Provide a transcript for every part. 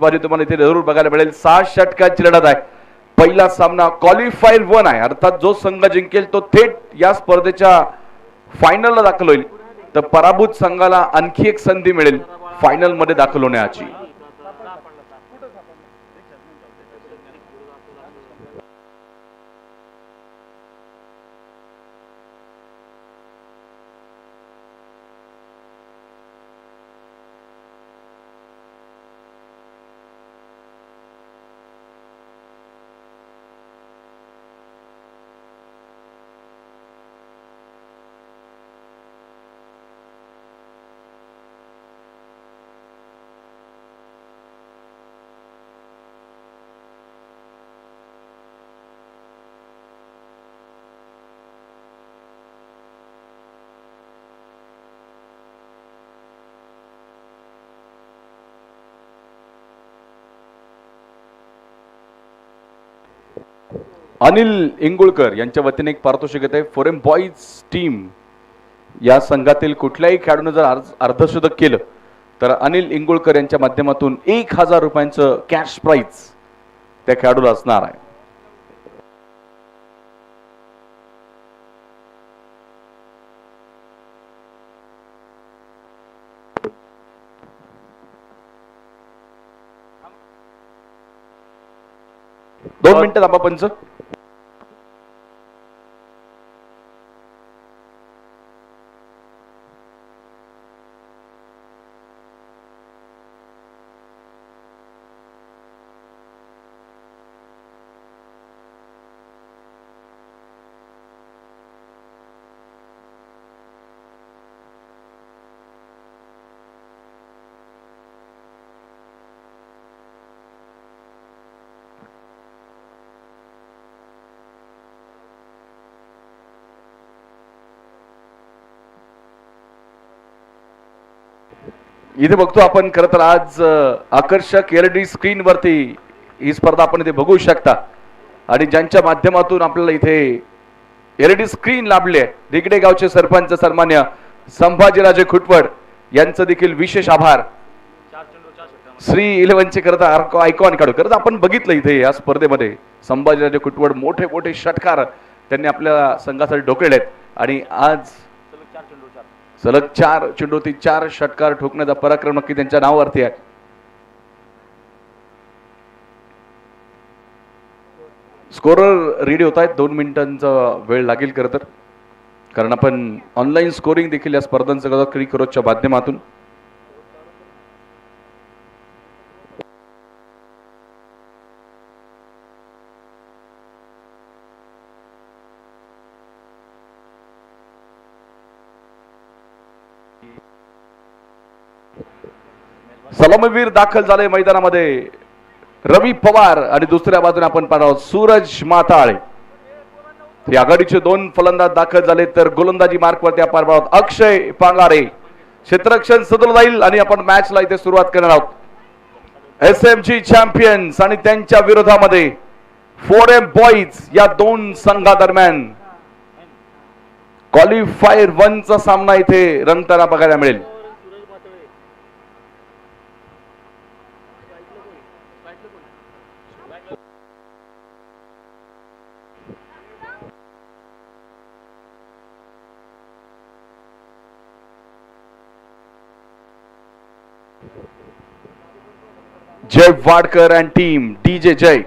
बाजी तुम्हाला इथे जरूर बघायला मिळेल. 6 षटकांची लढत आहे. पहिला सामना क्वालिफायर 1 आहे, अर्थात जो संघ जिंकेल तो थेट या स्पर्धेच्या फायनलला दाखल होईल. तर पराभूत संघाला आणखी एक संधी मिळेल फायनल मध्ये दाखल होण्याची. अनिल इंगुळकर यांच्या वतीने एक पारितोषिक येते. फॉरेन बॉईज टीम या संघातील कुठल्याही खेळाडूने जर अर्धशतक केलं तर अनिल इंगुळकर यांच्या माध्यमातून 1000 रुपयांचं कॅश प्राइज त्या खेळाडूला असणार आहे. दोन मिनिटं थांबा पंच. इथे बघतो आपण खरं तर आज आकर्षक एलईडी स्क्रीन वरती ही स्पर्धा आपण इथे बघू शकता आणि ज्यांच्या माध्यमातून आपल्याला इथे एलईडी स्क्रीन लाभली आहे रिगडे गावचे सरपंच सन्मान्य संभाजीराजे खुटवड यांचं देखील विशेष आभार. श्री 11चे खरं तर आयकॉन काढू खरं तर आपण बघितलं इथे या स्पर्धेमध्ये संभाजीराजे खुटवड मोठे मोठे षटकार त्यांनी आपल्या संघासाठी ढोकलेले आहेत आणि आज सलग 4 चेंडूवरती 4 षटकार ठोकण्याचा पराक्रम नक्की त्यांच्या नावावरती आहे. स्कोरर रेडी होत आहेत. 2 मिनिटांचा वेळ लागेल खरं तर, कारण आपण ऑनलाईन स्कोरिंग देखील या स्पर्धांचं करतो क्रिकरोजच्या माध्यमातून. सलामीवीर दाखल झाले मैदानामध्ये रवी पवार आणि दुसऱ्या बाजूने आपण पाहतो सूरज माताळे. आघाडीचे 2 फलंदाज दाखल झाले तर गोलंदाजी मार्कवरती आपण पाहतो अक्षय पांगारे. क्षेत्ररक्षण सदर जाईल आणि आपण मॅचला इथे सुरुवात करणार आहोत. SMG चॅम्पियन्स आणि त्यांच्या विरोधामध्ये फॉरेन बॉईज या 2 संघादरम्यान क्वालिफायर 1 चा सामना इथे रंगताना बघायला मिळेल. जय वाडकर अँड टीम DJ जय.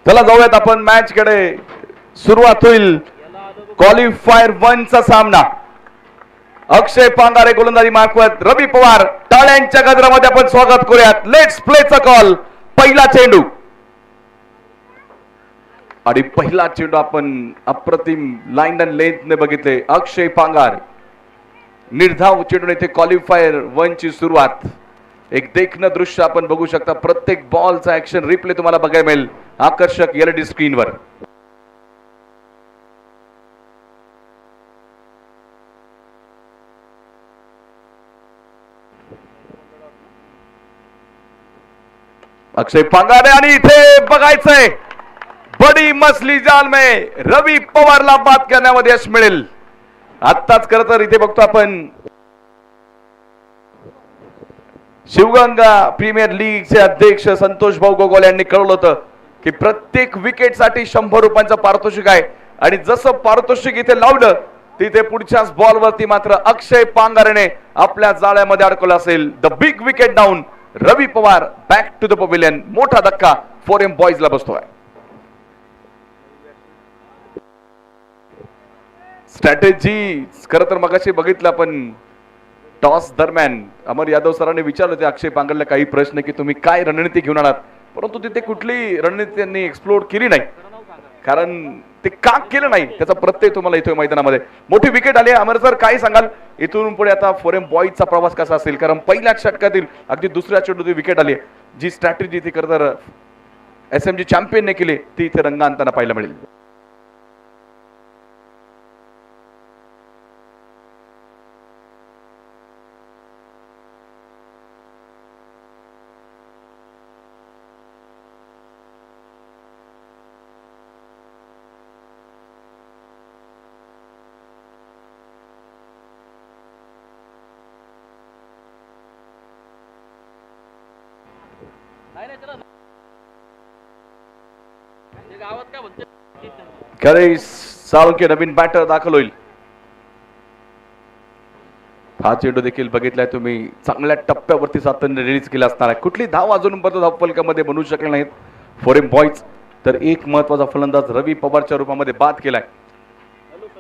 चला जाऊयात आपण मॅच कडे. सुरुवात होईल क्वालिफायर 1 चा सामना. अक्षय पांगारे गोलंदाजी मार्कवत, रवी पवार टाळ्यांच्या गजरामध्ये आपण स्वागत करूयात. लेट्स प्लेचा कॉल. पहिला चेंडू आणि पहिला चेंडू आपण अप्रतिम लाईन अँड लेंथ ने बघितले. अक्षय पांगार निर्धाव चेंडू इथे क्वालिफायर 1 ची सुरुवात. एक देखणं दृश्य आपण बघू शकता. प्रत्येक बॉलचा ऍक्शन रिप्ले तुम्हाला बघायला मिळेल आकर्षक एलईडी स्क्रीनवर. अक्षय पांगारे आणि इथे बघायचंय बडी मसली जाल में रवी पवारला बाद करण्यामध्ये यश मिळेल. आत्ताच खरं तर इथे बघतो आपण शिवगंगा प्रीमियर लीगचे अध्यक्ष संतोष भाऊ गोगोल यांनी कळवलं होतं की प्रत्येक विकेटसाठी 100 रुपयांचं पारितोषिक आहे. आणि जसं पारितोषिक इथे लावलं तिथे पुढच्याच बॉलवरती मात्र अक्षय पांगारेने आपल्या जाळ्यामध्ये अडकवलं असेल. The big wicket down. Ravi Pawar back to the pavilion. मोठा धक्का फॉरेन बॉयजला बसतोय. स्ट्रॅटेजी खरं तर मगाशी बघितलं आपण टॉस दरम्यान अमर यादव सरांनी विचारलं होते अक्षय पांगरला काही प्रश्न की तुम्ही काय रणनीती घेऊन आलात, परंतु तिथे कुठली रणनीती त्यांनी एक्सप्लोर केली नाही. कारण ते का केलं नाही त्याचा प्रत्यय तुम्हाला इथे मैदानामध्ये. मोठी विकेट आली. अमर सर काय सांगाल इथून पुढे आता फॉरेन बॉयजचा प्रवास कसा असेल? कारण पहिल्या षटकातील अगदी दुसऱ्या चेंडूत विकेट आली. जी स्ट्रॅटेजी ती खरं तर एसएमजी चॅम्पियनने केली ती इथे रंगांताना पाहायला मिळेल. खरे साळुंके नवीन बॅटर दाखल होईल. हा चेंडू देखील बघितलाय तुम्ही. चांगल्या टप्प्यावरती सातत्याने रिलीज केला असणार आहे. कुठली धाव अजूनपर्यंत धावफलकामध्ये बनवू शकले नाहीत फॉरेन बॉयज. तर एक महत्वाचा फलंदाज रवी पवारच्या रूपामध्ये बाद केलाय.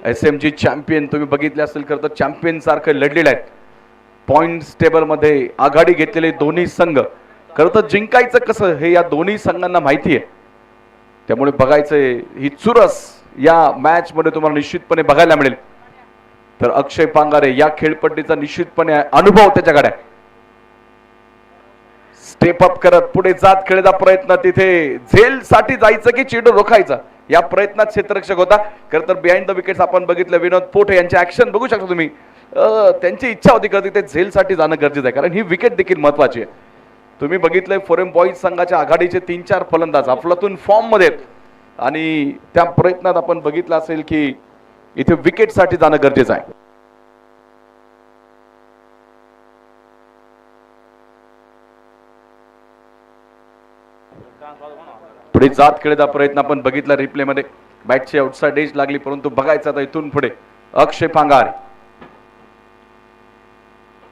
एसएमजी चॅम्पियन तुम्ही बघितले असेल खरं तर चॅम्पियन सारखं लढलेलं आहे. पॉइंट्स टेबल मध्ये आघाडी घेतलेले दोन्ही संघ. खरं तर जिंकायचं कसं हे या दोन्ही संघांना माहिती आहे. त्यामुळे बघायचंय ही चुरस या मॅच मध्ये तुम्हाला निश्चितपणे बघायला मिळेल. तर अक्षय पांगारे या खेळपट्टीचा निश्चितपणे अनुभव त्याच्याकडे. स्टेप अप करत पुढे जात खेळायचा प्रयत्न. तिथे झेल साठी जायचं की चेंडू रोखायचा या प्रयत्नात क्षेत्ररक्षक होता. खरं तर बिहाइंड द विकेट्स आपण बघितलं विनोद पोटे यांचे ऍक्शन बघू शकता तुम्ही. त्यांची इच्छा होती की ते झेल साठी जाणं गरजेचं आहे कारण ही विकेट देखील महत्वाची आहे. तुम्ही बघितलंय फॉरेन बॉयज संघाच्या आघाडीचे 3-4 फलंदाज अफलातून फॉर्म मध्ये आणि त्या प्रयत्नात आपण बघितलं असेल की इथे विकेट साठी जाणं गरजेचं आहे. पुढे जात खेळायचा प्रयत्न आपण बघितला रिप्ले मध्ये. बॅटची आउटसाइड एज लागली परंतु बघायचं आता इथून पुढे अक्षय पांगार.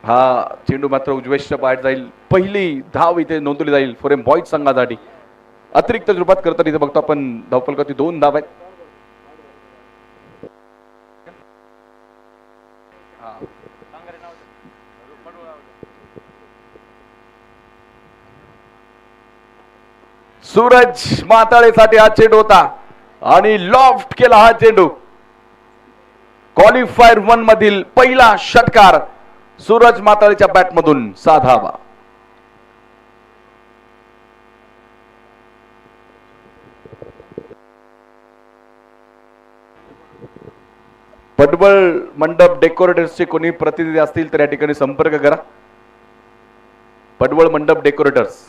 हा चेंडू मात्र उजव्याच्या बाहेर जाईल. पहिली धाव इथे नोंदवली जाईल फॉरेन बॉयज संघासाठी. अतिरिक्त स्वरूपात करतात इथे बघतो आपण धावफलकावरती 2 धाव आहेत. सूरज माताळेसाठी हा चेंडू होता आणि लॉफ्ट केला हा चेंडू. क्वालिफायर 1 मधील पहिला षटकार सूरज माताळेच्या बॅटमधून साधावा. पडवळ मंडप डेकोरेटर्सचे कोणी प्रतिनिधी असतील तर या ठिकाणी संपर्क करा. पडवळ मंडप डेकोरेटर्स.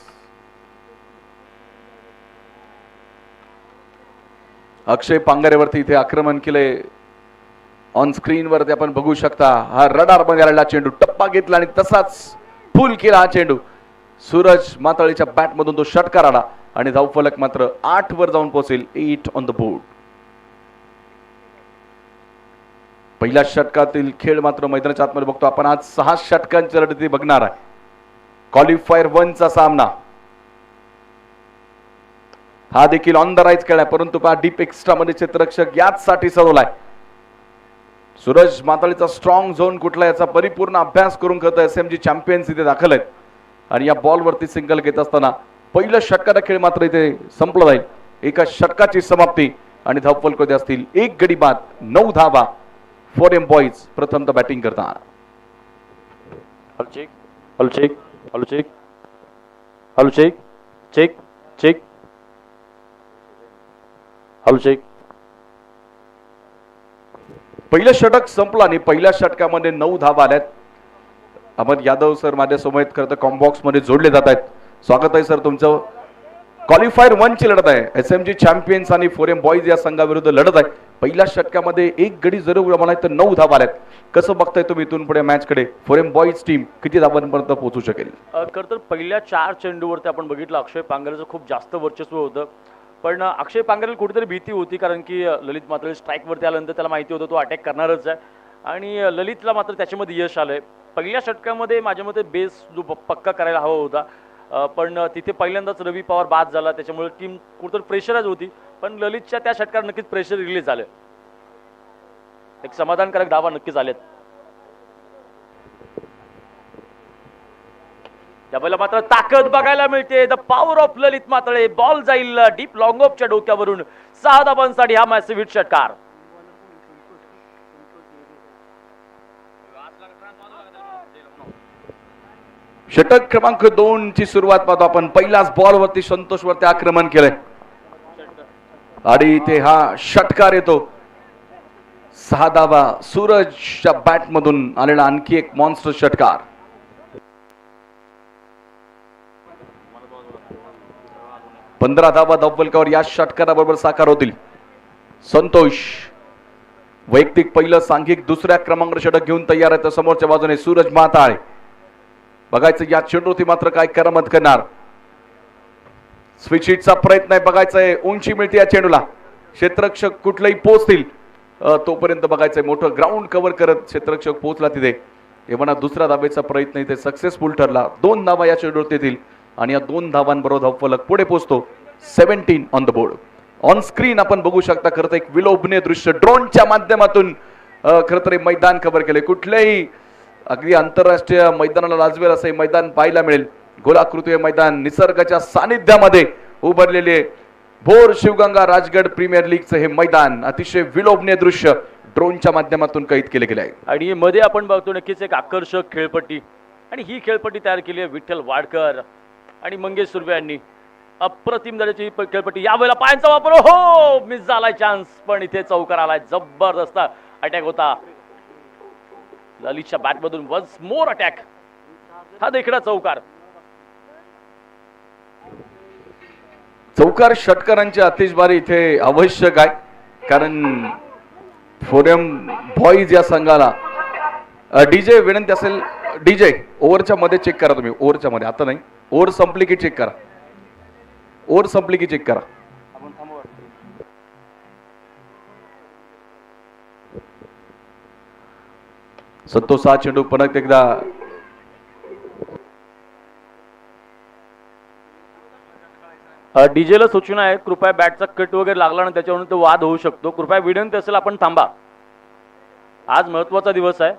अक्षय पांगारेवरती इथे आक्रमण केले. ऑन स्क्रीन वरती आपण बघू शकता हा रडार मध्ये चेंडू टप्पा घेतला आणि तसाच फुल केला हा चेंडू. सूरज माताळीच्या बॅटमधून तो षटकार आला आणि धावफलक मात्र 8 वर जाऊन पोहोचेल. 8 ऑन द बोर्ड. पहिल्या षटकातील खेळ मात्र मैदानाच्या आतमध्ये बघतो आपण. आज 6 षटकांची लढती बघणार आहे. क्वालिफायर 1 चा सामना. हा देखील ऑन द राईज खेळलाय, परंतु पहा डीप एक्स्ट्रा मध्ये क्षेत्ररक्षक याचसाठी सजवलाय. सूरज माताळीचा स्ट्रॉंग झोन कुठला याचा परिपूर्ण अभ्यास करून करत एसएमजी चॅम्पियन्स इथे दाखल आहेत. आणि या बॉलवरती सिंगल घेत असताना पहिलं षटकाचा खेळ मात्र इथे संपला जाईल. एका षटकाची समाप्ती आणि धावफलक असतील 1 गडी बाद 9 धावा. फॉरेन बॉईज प्रथमतः बॅटिंग करतात. हलचेक हलचेक हलचेक हलचेक चेक चेक हलचेक. पहिलं षटक संपलं आणि पहिल्या षटकामध्ये 9 धावा आल्यात. अहमद यादव सर माझ्या समोर खरं तर कॉम्बॉक्स मध्ये जोडले जात आहेत. स्वागत आहे सर तुमचं. क्वालिफायर 1 ची लढत आहे. एसएमजी चॅम्पियन्स आणि फॉरेन बॉईज या संघाविरुद्ध लढत आहे. पहिल्या षटकामध्ये 1 गडी जरूर म्हणाय तर 9 धावा आल्यात. कसं बघताय तुम्ही इथून पुढे मॅच कडे? फॉरेन बॉईज टीम किती धावांपर्यंत पोहोचू शकेल? खरं तर पहिल्या 4 चेंडूवरती आपण बघितलं अक्षय पांगरेचं खूप जास्त वर्चस्व होतं. पण अक्षय पांगरेला कुठेतरी भीती होती, कारण की ललित मात्र स्ट्राईकवरती आल्यानंतर त्याला माहिती होतं तो अटॅक करणारच आहे. आणि ललितला मात्र त्याच्यामध्ये यश आलंय. पहिल्या षटकामध्ये माझ्या मते बेस जो पक्का करायला हवा होता, पण तिथे पहिल्यांदाच रवी पवार बाद झाला, त्याच्यामुळे टीम कुठेतरी प्रेशरच होती. पण ललितच्या त्या षटकात नक्कीच प्रेशर रिलीज झालं. एक समाधानकारक धावा नक्कीच आलेत. त्यावेळेला मात्र ताकद बघायला मिळते. The power of Lalit Matale. Ball जाईल डीप लॉंग ऑफच्या डोक्यावरून. 6 धावांसाठी हा मॅसिव्ह हिट षटकार. षटक क्रमांक 2 ची सुरुवात पाहतो आपण. पहिलाच बॉल वरती संतोष वरती आक्रमण केलंय आणि ते हा षटकार येतो. 6 धावा सूरजच्या बॅट मधून आलेला आणखी एक मॉन्स्टर षटकार. 15 धावा धावफलकावर या षटकाराबरोबर साकार होतील. संतोष वैयक्तिक पहिलं सांघिक दुसऱ्या क्रमांकावर षटक घेऊन तयार आहे. तर समोरच्या बाजूने सूरज माताळे. बघायचं या चेंडूवरती मात्र काय करामत करणार. स्विच हिटचा प्रयत्न आहे. बघायचंय उंची मिळते या चेंडूला. क्षेत्ररक्षक कुठलंही पोहोचतील तोपर्यंत बघायचंय. मोठं ग्राउंड कव्हर करत क्षेत्ररक्षक पोहोचला तिथे. हे म्हणा दुसऱ्या धावेचा प्रयत्न इथे सक्सेसफुल ठरला. 2 धावा या चेंडूवरती येतील आणि या 2 धावांबरोबर धावफलक पुढे पोहोचतो. 17 on the board. On screen आपण बघू शकता खरं तर एक विलोभनीय दृश्य ड्रोनच्या माध्यमातून खरं तर मैदान कव्हर केले. कुठल्याही अगदी आंतरराष्ट्रीय मैदानाला लाजवेल असं मैदान पाहायला मिळेल. गोलाकृती मैदान निसर्गाच्या सानिध्यामध्ये उभारलेले भोर शिवगंगा राजगड प्रीमियर लीगचं हे मैदान अतिशय विलोभनीय दृश्य ड्रोनच्या माध्यमातून कैद केले गेले आहे. आणि मध्ये आपण बघतो नक्कीच एक आकर्षक खेळपट्टी. आणि ही खेळपट्टी तयार केली आहे विठ्ठल वाडकर आणि मंगेश सुर्वे यांनी. अप्रतिम दर्जाची खेळपट्टी. यावेळेला पायांचा वापर हो मिस झालाय चान्स, पण इथे चौकार आलाय. जबरदस्त अटॅक होता ललितच्या बॅटमधून. Once more attack. हा देखील चौकार. चौकार षटकारांची आतिषबाजी इथे आवश्यक आहे, कारण फॉरेन बॉईज या संघाला डीजे विनंती असेल. डीजे ओव्हरच्या मध्ये चेक करा तुम्ही. ओव्हरच्या मध्ये आता नाही. ओव्हर संपली की चेक करा. ओव्हर संपली की चेक करा. संतोष हा चेंडू परत एकदा डीजेला सूचना आहे कृपया बॅटचा कट वगैरे लागला ना त्याच्यावरून तो वाद होऊ शकतो. कृपया विनंती असेल आपण थांबा. आज महत्वाचा दिवस आहे.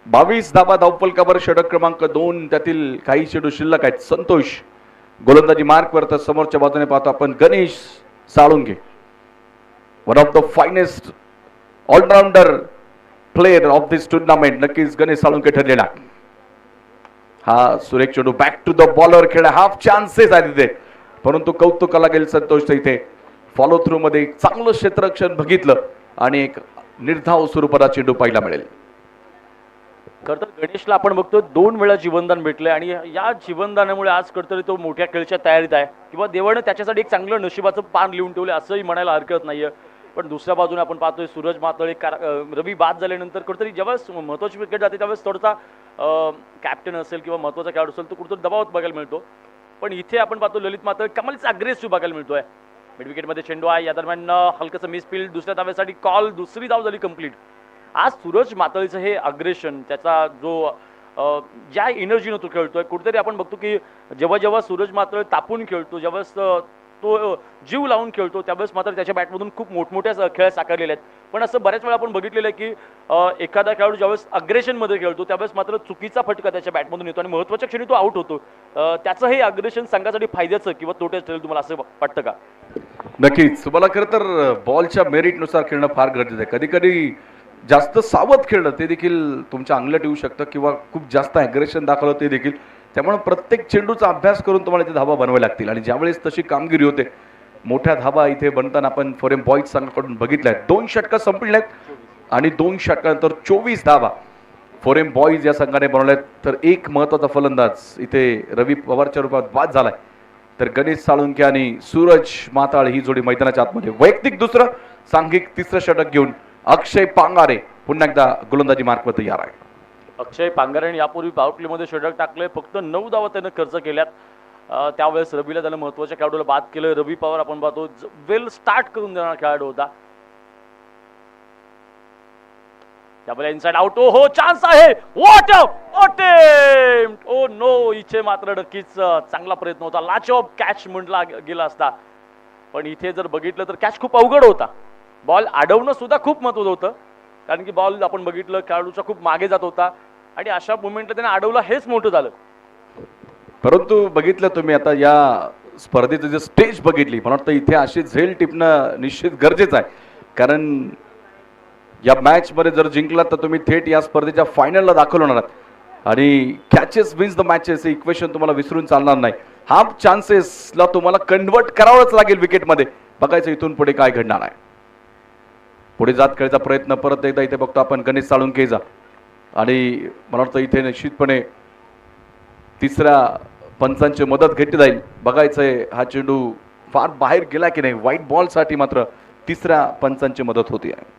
बावीस धावा धावफलकावर षटक क्रमांक 2. त्यातील काही चेंडू शिल्लक आहेत. संतोष गोलंदाजी मार्कवर. तर समोरच्या बाजूने पाहतो आपण Ganesh Salunke. One of the finest allrounder player of this tournament. नक्कीच गणेश साळुंके ठरलेला. हा सुरेख चेंडू बॅक टू द बॉलर खेळ. हाफ चान्सेस आहे तिथे, परंतु कौतुकाला गेल संतोषचं इथे फॉलो थ्रू मध्ये चांगलं क्षेत्ररक्षण बघितलं आणि एक निर्धाव स्वरूपाचा चेंडू पाहायला मिळेल. खरं तर गणेशला आपण बघतो 2 वेळा जीवनदान भेटलंय आणि या जीवनदानामुळे आज खरंतरी तो मोठ्या खेळच्या तयारीत आहे किंवा देवानं त्याच्यासाठी एक चांगलं नशिबाचं पान लिहून ठेवलं असंही म्हणायला हरकत नाहीये. पण दुसऱ्या बाजूने आपण पाहतोय सूरज मातळे रवी बाद झाल्यानंतर कुठेतरी जेव्हा महत्वाची विकेट जाते त्यावेळेस थोडासा कॅप्टन असेल किंवा महत्वाचा खेळाडू असेल तो कुठेतरी दबावात बघायला मिळतो. पण इथे आपण पाहतो ललित मातळे कमालीचा अग्रेसिव्ह बघायला मिळतोय. मिड विकेटमध्ये चेंडू आहे, या दरम्यान हलकंसं मिसफील्ड, दुसऱ्या धावेसाठी कॉल, दुसरी धाव झाली कंप्लीट. आज सूरज मातळीचं हे अग्रेशन, त्याचा जो ज्या एनर्जीनं तो खेळतोय, कुठेतरी आपण बघतो की जेव्हा जेव्हा सूरज मातळ तापून खेळतो, ज्यावेळेस तो जीव लावून खेळतो, त्यावेळेस मात्र त्याच्या बॅटमधून खूप मोठमोठ्या खेळ साकारलेले आहेत. पण असं बऱ्याच वेळा आपण बघितलेलं आहे की एखादा खेळाडू ज्यावेळेस अग्रेशनमध्ये खेळतो त्यावेळेस मात्र चुकीचा फटका त्याच्या बॅटमधून येतो आणि महत्त्वाच्या क्षणी तो आउट होतो. त्याचं हे अग्रेशन संघासाठी फायद्याचं किंवा तोट्याचं ठरेल, तुम्हाला असं वाटतं का? नक्कीच. तुम्हाला खरं तर बॉलच्या मेरिटनुसार खेळणं फार गरजेचं आहे. कधी कधी जास्त सावध खेळणं ते देखील तुमच्या अंगलट येऊ शकतं किंवा खूप जास्त ॲग्रेशन दाखवलं ते देखील. त्यामुळे प्रत्येक चेंडूचा अभ्यास करून तुम्हाला इथे धावा बनवाव्या लागतील आणि ज्यावेळेस तशी कामगिरी होते, मोठ्या धावा इथे बनताना आपण फॉरेन बॉईज संघाकडून बघितल्या आहेत. 2 षटकं संपलेत आणि 2 षटकानंतर 24 धावा फॉरेन बॉईज या संघाने बनवल्यात. तर एक महत्त्वाचा फलंदाज इथे रवी पवारच्या रूपात बाद झालाय, तर गणेश साळुंके आणि सूरज माताळ ही जोडी मैदानाच्या आतमध्ये. वैयक्तिक दुसरं, सांघिक तिसरं षटक घेऊन अक्षय पांगारे पुन्हा एकदा गोलंदाजी मार्कवर तयार आहे. अक्षय पांगारेने यापूर्वी पॉवर प्लेमध्ये षटक टाकले, फक्त 9 धावा त्यानं खर्च केल्यात. त्यावेळेस रवीला त्यानं महत्त्वाच्या खेळाडूला बाद केलं. रवी पवार आपण पाहतो वेल स्टार्ट करून देणारा खेळाडू होता. त्यामुळे इनसाइड आउट, ओ हो चान्स आहे, what a attempt, oh no. इथे मात्र नक्कीच चांगला प्रयत्न होता, लाचॉप कॅच म्हटला गेला असता, पण इथे जर बघितलं तर कॅच खूप अवघड होता. बॉल अडवणं सुद्धा खूप महत्त्वाचं होतं, कारण की बॉल आपण बघितलं खेळाडूच्या खूप मागे जात होता आणि अशा मोमेंटला त्याने अडवला, हेच मोठं झालं. परंतु बघितलं तुम्ही आता या स्पर्धेचं जे स्टेज बघितली, मला वाटतं इथे अशी झेल टिपणं निश्चित गरजेचं आहे. कारण या मॅचमध्ये जर जिंकलात तर तुम्ही थेट या स्पर्धेच्या फायनलला दाखल होणार आहात आणि कॅचेस विन्स द मॅचेस हे इक्वेशन तुम्हाला विसरून चालणार नाही. हाफ चान्सेसला तुम्हाला कन्वर्ट करावंच लागेल विकेटमध्ये. बघायचं इथून पुढे काय घडणार आहे. पुढे जात खेळायचा प्रयत्न परत एकदा इथे बघतो आपण गणेश साळुंकेचा, आणि मला वाटतं इथे निश्चितपणे तिसऱ्या पंचांची मदत घेतली जाईल. बघायचंय हा चेंडू फार बाहेर गेला की नाही. व्हाईट बॉलसाठी मात्र तिसऱ्या पंचांची मदत होती आहे.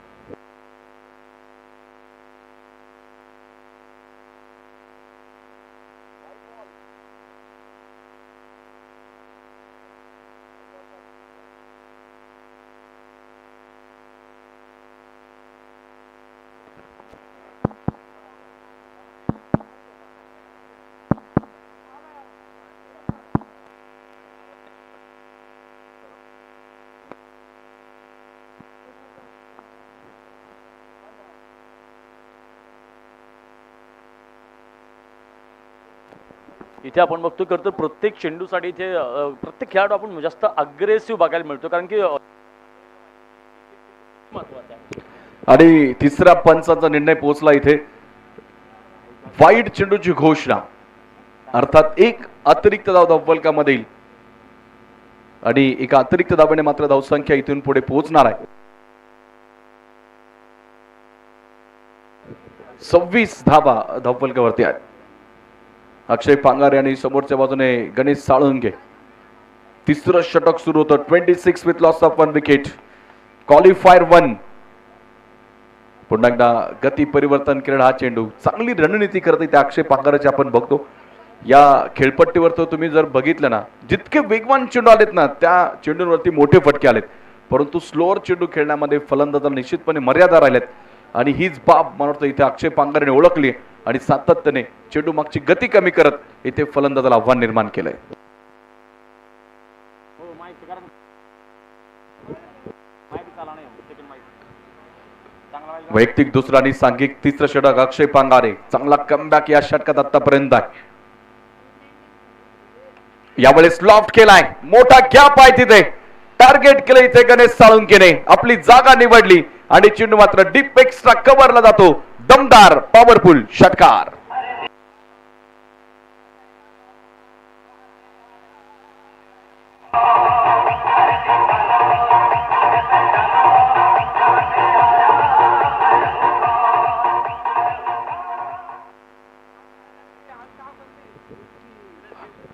इथे आपण बघतो खरं तर प्रत्येक चेंडूसाठी इथे प्रत्येक खेळाडू आपण जास्त अग्रेसिव्ह बघायला मिळतो, कारण की महत्त्वाचं आहे. आणि तिसऱ्या पंचाचा निर्णय पोहोचला इथे. वाईड चेंडूची घोषणा, अर्थात एक अतिरिक्त धाव धावफलकामध्ये येईल आणि एका अतिरिक्त धावेने मात्र धावसंख्या इथून पुढे पोहोचणार आहे. 26 धावा धावफलकावरती आहेत. अक्षय पांगारे आणि समोरच्या बाजूने गणेश साळुंके. तिसरं षटक सुरू होतं. 26 with loss of 1 wicket. Qualifier 1. पुन्हा एकदा गती परिवर्तन केलेला हा चेंडू. चांगली रणनीती करते त्या अक्षय पांगारेची आपण बघतो. या खेळपट्टीवर तर तुम्ही जर बघितलं ना, जितके वेगवान चेंडू आलेत ना त्या चेंडूंवरती मोठे फटके आलेत, परंतु स्लोअर चेंडू खेळण्यामध्ये फलंदाजाला निश्चितपणे मर्यादा राहिल्यात आणि हीच बाब मला वाटतं इथे अक्षय पांगारेने ओळखली आणि सातत्याने चेंडू मागची गती कमी करत इथे फलंदाजाला आव्हान निर्माण केलंय. वैयक्तिक दुसरा आणि सांघिक तिसरं षटक अक्षय पांगारे. चांगला कमबॅक या षटकात आतापर्यंत आहे. यावेळेस लॉफ्ट केलाय, मोठा गॅप आहे तिथे, टार्गेट केलं इथे गणेश साळुंकेने, आपली जागा निवडली आणि चेंडू मात्र डीप एक्स्ट्रा कव्हरला जातो. दमदार पॉवरफुल षटकार.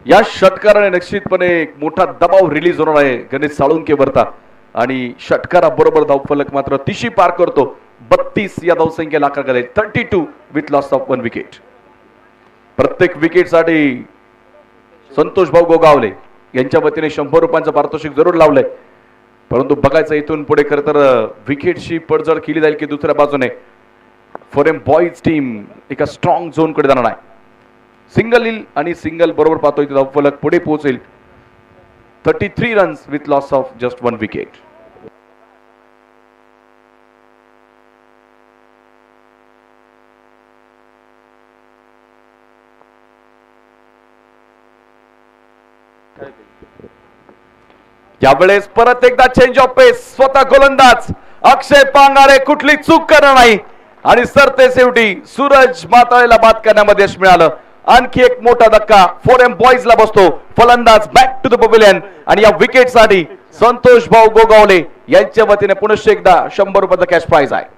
या षटकाराने निश्चितपणे एक मोठा दबाव रिलीज होणार आहे गणेश साळुंकेवरता आणि षटकाराबरोबर धावफलक मात्र तिशी पार करतो. 32 या धावसंख्येला आकार गेले. 32 विथ लॉस ऑफ 1 विकेट. प्रत्येक विकेटसाठी संतोष भाऊ गोगावले यांच्या वतीने 100 रुपयांचं पारितोषिक जरूर लावलंय परंतु बघायचं इथून पुढे खरं तर विकेटची पडझड केली जाईल की दुसऱ्या बाजूने फॉरेन बॉईज टीम एका स्ट्रॉंग झोन कडे जाणार आहे. सिंगल येईल आणि सिंगल बरोबर पाहतोय तिथं फलक पुढे पोहोचेल. 33 runs with loss of just 1 wicket. यावेळेस परत एकदा चेंज ऑफ पेस. स्वतः गोलंदाज अक्षय पांगारे कुठली चूक करणार नाही आणि सरते शेवटी सूरज माताळेला बाद करण्यामध्ये यश मिळालं. आणखी एक मोठा धक्का फॉरेन बॉईज ला बसतो. फलंदाज बॅक टू द पवेलियन आणि या विकेट साठी संतोष भाऊ गोगावले यांच्या वतीने पुनश्च एकदा 100 रुपयाचा कॅश प्राइज आहे.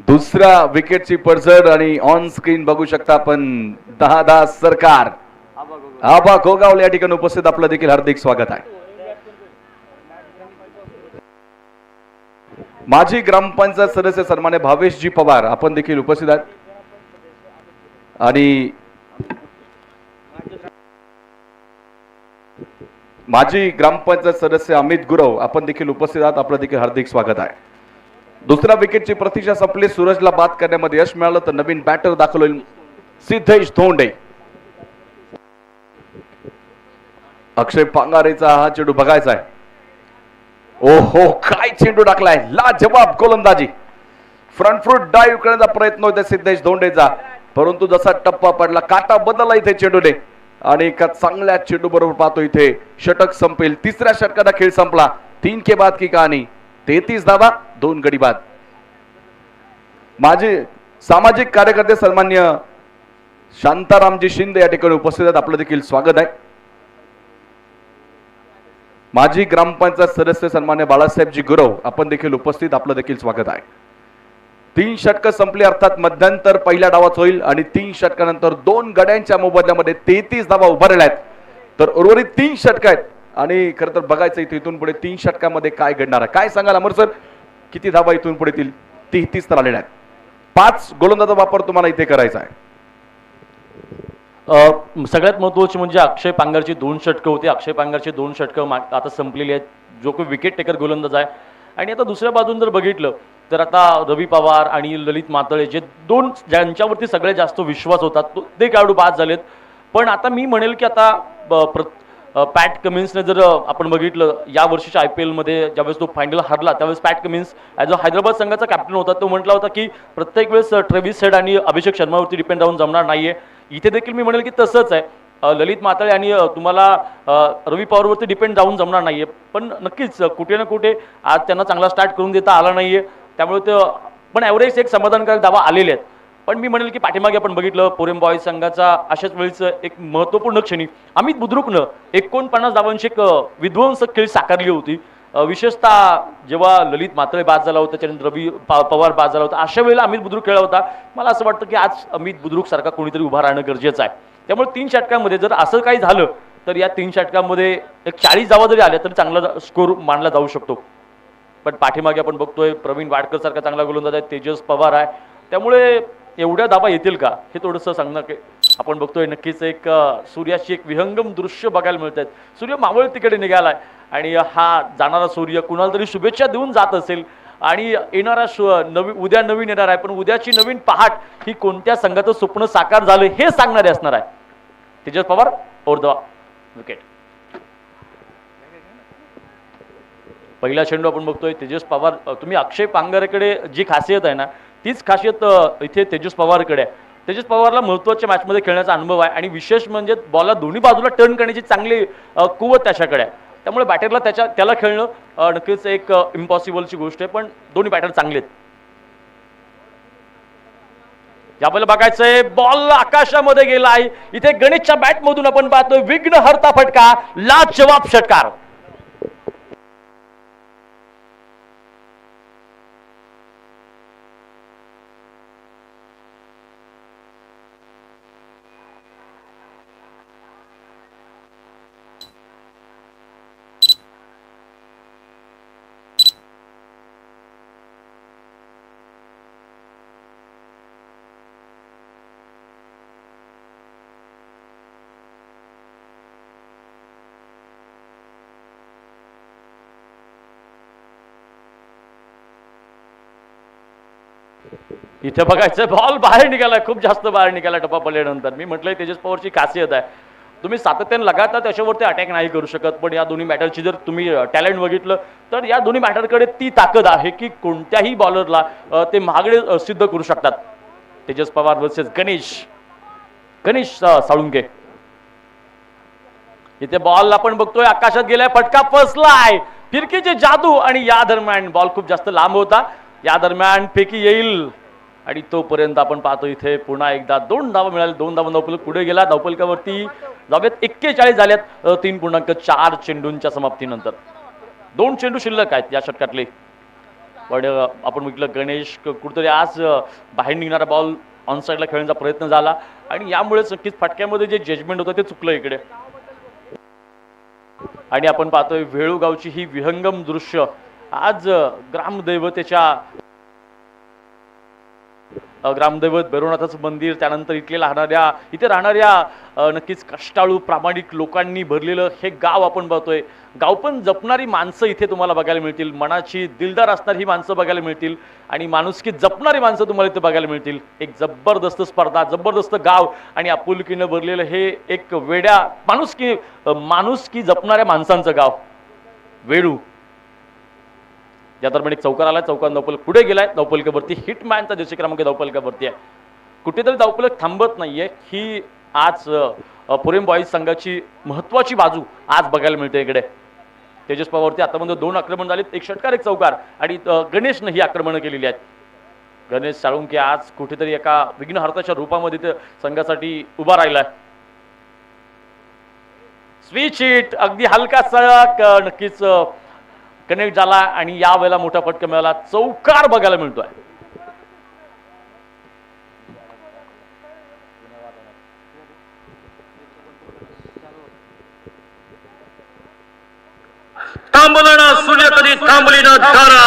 दुसऱ्या विकेटची पडझड आणि ऑन स्क्रीन बघू शकता आपण 10 सरकार आबा गोगावले या ठिकाणी उपस्थित. आपलं देखील हार्दिक स्वागत आहे. माजी ग्रामपंचायत सदस्य सन्मान्य भावेशजी पवार आपण देखील उपस्थित आहेत आणि माजी ग्रामपंचायत सदस्य अमित गुरव आपण देखील उपस्थित आहात. आपलं देखील हार्दिक स्वागत आहे. दुसऱ्या विकेटची प्रतीक्षा संपली. सूरजला बाद करण्यामध्ये यश मिळालं तर नवीन बॅटर दाखल होईल सिद्धेश धोंडे. अक्षय पांगारेचा हा चेंडू बघायचा आहे. ओहो काय चेंडू टाकलाय. लाजवाब गोलंदाजी. फ्रंट फूट डाईव्ह करण्याचा प्रयत्न होता सिद्धेश धोंडेचा परंतु जसा टप्पा पडला काटा बदलला इथे चेंडूने आणि एका चांगल्या चेंडू बरोबर पाहतो इथे षटक संपेल. तिसऱ्या षटकाचा खेळ संपला. 3 के बाद की कहाणी. 33 धावा 2 गडी बाद. माझे सामाजिक कार्यकर्ते सन्मान्य शांतारामजी शिंदे या ठिकाणी उपस्थित आहेत. आपलं देखील स्वागत आहे. माजी ग्रामपंचायत सदस्य सन्मान्य बाळासाहेबजी गुरव आपण देखील उपस्थित. आपलं देखील स्वागत आहे. 3 षटकं संपली अर्थात मध्यंतर पहिल्या डावात होईल आणि 3 षटकानंतर 2 गड्यांच्या मोबदल्यामध्ये 33 धावा उभारल्या आहेत तर उर्वरित 3 षटक आहेत आणि खरं तर बघायचं इथून पुढे 3 षटकामध्ये काय घडणार आहे. काय सांगाल अमर सर किती धावा इथून पुढे येतील. 33 तर आलेल्या आहेत. 5 गोलंदाजा वापर तुम्हाला इथे करायचा आहे. सगळ्यात महत्त्वाची म्हणजे अक्षय पांगारची 2 षटकं होती. अक्षय पांगारची 2 षटकं आता संपलेली आहेत. जो काही विकेट टेकर गोलंदाज आहे आणि आता दुसऱ्या बाजून जर बघितलं तर आता रवी पवार आणि ललित मातळे जे 2 ज्यांच्यावरती सगळ्यात जास्त विश्वास होता ते खेळाडू बाद झालेत. पण आता मी म्हणेल की आता पॅट कमिन्सने जर आपण बघितलं या वर्षीच्या IPL मध्ये ज्यावेळेस तो फायनल हरला त्यावेळेस पॅट कमिन्स ॲज अ हैदराबाद संघाचा कॅप्टन होता. तो म्हटला होता की प्रत्येक वेळेस ट्रेव्हिस हेड आणि अभिषेक शर्मावरती डिपेंड राहून जमणार नाहीये. इथे देखील मी म्हणेल की तसंच आहे. ललित मातळे आणि तुम्हाला रवी पवारवरती डिपेंड राहून जमणार नाहीये. पण नक्कीच कुठे ना कुठे आज त्यांना चांगला स्टार्ट करून देता आला नाहीये त्यामुळे ते पण ॲव्हरेज एक समाधानकारक धावा आलेले आहेत. पण मी म्हणेल की पाठीमागे आपण बघितलं पोरेम बॉईज संघाचा अशाच वेळीच एक महत्त्वपूर्ण क्षणी अमित बुद्रुकनं 49 धावांची एक विध्वंसक खेळ साकारली होती. विशेषतः जेव्हा ललित मातळे बाद झाला होता त्याच्यानंतर रवी पवार बाद झाला होता अशा वेळेला अमित बुद्रुक खेळला होता. मला असं वाटतं की आज अमित बुद्रुक सारखा कोणीतरी उभा राहणं गरजेचं आहे. त्यामुळे 3 षटकांमध्ये जर असं काही झालं तर या 3 षटकांमध्ये एक 40 धावा जरी आल्या तरी चांगला स्कोर मानला जाऊ शकतो. पण पाठीमागे आपण बघतोय प्रवीण वाडकर सारखा चांगला गोलंदाज आहे. तेजस पवार आहे. त्यामुळे एवढ्या धावा येतील का हे थोडंसं सांगणं की आपण बघतोय नक्कीच एक सूर्याची एक विहंगम दृश्य बघायला मिळत आहेत. सूर्य मावळतीकडे निघालाय आणि हा जाणारा सूर्य कुणाला तरी शुभेच्छा देऊन जात असेल आणि येणारा उद्या नवीन येणार आहे. पण उद्याची नवीन पहाट ही कोणत्या संघाचं स्वप्न साकार झालं हे सांगणारे असणार आहे. Tejas Pawar over the wicket. पहिला चेंडू आपण बघतोय तेजस पवार. तुम्ही अक्षय पांगारेकडे जी खासियत आहे ना तीच खासियत इथे तेजस पवारकडे आहे. तेजस पवारला महत्त्वाच्या मॅचमध्ये खेळण्याचा अनुभव आहे आणि विशेष म्हणजे बॉलला दोन्ही बाजूला टर्न करण्याची चांगली कुवत त्याच्याकडे आहे. त्यामुळे बॅटरला त्याला खेळणं नक्कीच एक इम्पॉसिबलची गोष्ट आहे. पण दोन्ही बॅटर चांगले आहेत. यावेळेला बघायचंय बॉल आकाशामध्ये गेलाय. इथे गणेशच्या बॅट मधून आपण पाहतोय विघ्न हरता फटका, लाजवाब षटकार. इथे बघायचं बॉल बाहेर निघालाय, खूप जास्त बाहेर निघाला टप्पा पडल्यानंतर. मी म्हटलंय तेजस पवारची खासियत आहे, तुम्ही सातत्याने लगातार त्याच्यावरती अटॅक नाही करू शकत, पण या दोन्ही बॅटरची जर तुम्ही टॅलेंट बघितलं तर या दोन्ही बॅटरकडे ती ताकद आहे की कोणत्याही बॉलरला ते महागडे सिद्ध करू शकतात. तेजस पवार वर्सेस गणेश साळुंके. इथे बॉल आपण बघतोय आकाशात गेलाय, फटका फसलाय, फिरकीची जादू, आणि या दरम्यान बॉल खूप जास्त लांब होता, या दरम्यान फेकी येईल आणि तोपर्यंत आपण पाहतो इथे पुन्हा एकदा 2 धावा मिळाले. 2 धावा धावपलक पुढे गेला. धावपलकावरती धाव्यात 41 झाल्यात 3.4 चेंडूंच्या समाप्तीनंतर. 2 चेंडू शिल्लक आहेत या षटकातले. पण आपण म्हटलं गणेश कुठेतरी आज बाहेर निघणारा बॉल ऑन साईडला खेळण्याचा प्रयत्न झाला आणि यामुळेच नक्कीच फटक्यामध्ये जे जजमेंट होतं ते चुकलं इकडे. आणि आपण पाहतोय वेळूगावची ही विहंगम दृश्य. आज ग्रामदैवतेच्या ग्रामदैवत भैरवनाथाचं मंदिर, त्यानंतर इथे राहणाऱ्या नक्कीच कष्टाळू प्रामाणिक लोकांनी भरलेलं हे गाव आपण पाहतोय. गाव पण जपणारी माणसं इथे तुम्हाला बघायला मिळतील, मनाची दिलदार असणारी ही माणसं बघायला मिळतील आणि माणुसकी जपणारी माणसं तुम्हाला इथे बघायला मिळतील. एक जबरदस्त स्पर्धा, जबरदस्त गाव आणि आपुलकीनं भरलेलं हे एक वेड्या माणुसकी जपणाऱ्या माणसांचं गाव वेळू. या दरम्यान एक चौकार आलाय, चौकार धावपलक पुढे गेलाय, धावपलकावरती हिटमॅनचा जर्सी क्रमांक धावपलकावरती आहे. कुठेतरी धावपलक थांबत नाहीये, ही आज पुरेम बॉईज संघाची महत्वाची बाजू आज बघायला मिळते इकडे. तेजस पवारवरती आतापर्यंत 2 आक्रमण झालीत, 1 षटकार 1 चौकार, आणि गणेशनं ही आक्रमणं केलेली आहेत. गणेश साळुंके आज कुठेतरी एका विघ्नहर्त्याच्या रूपामध्ये ते संघासाठी उभा राहिलाय. स्विच हिट अगदी हलकासा नक्कीच कनेक्ट झाला आणि या वेळेला मोठा फटका मिळाला, चौकार बघायला मिळतोय. थांबला सूर्य कधी थांबली न धारा,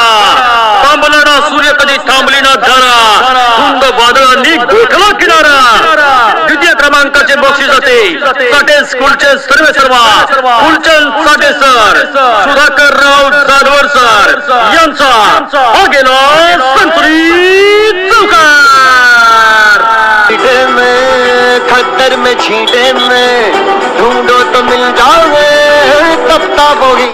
थांबला सूर्य कधी थांबली न धारा, धुंद वादळांनी गोठला किनारा. द्वितीय क्रमांकाचे बक्षीस जाते साठे स्कूलचे सर्वा फुलचंद साठे सर, सुधाकर राव जाधवर सर यांचा हा गेला संतुलित चौकार. छींटे में खद्दर में छींटे में ढूंढो तो मिल जाओगे तपता बोगी.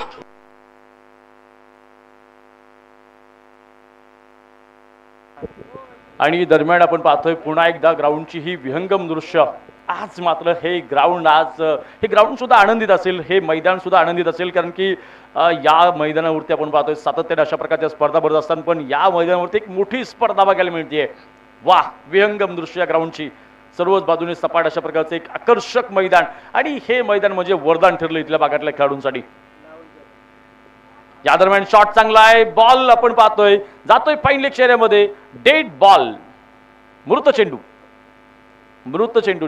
आणि दरम्यान आपण पाहतोय पुन्हा एकदा ग्राउंडची ही विहंगम दृश्य. आज मात्र हे ग्राउंड सुद्धा आनंदित असेल, हे मैदान सुद्धा आनंदित असेल, कारण की या मैदानावरती आपण पाहतोय सातत्याने अशा प्रकारच्या स्पर्धा भरत असतात, पण या मैदानावरती एक मोठी स्पर्धा बघायला मिळतेय. वा, विहंगम दृश्य या ग्राउंडची. सर्वच बाजूने सपाट अशा प्रकारचं एक आकर्षक मैदान, आणि हे मैदान म्हणजे वरदान ठरलं इथल्या भागातल्या खेळाडूंसाठी. या दरम्यान शॉट चांगला आहे, बॉल आपण पाहतोय जातोय फाईन लेग एरियामध्ये. डेड बॉल, मृत चेंडू.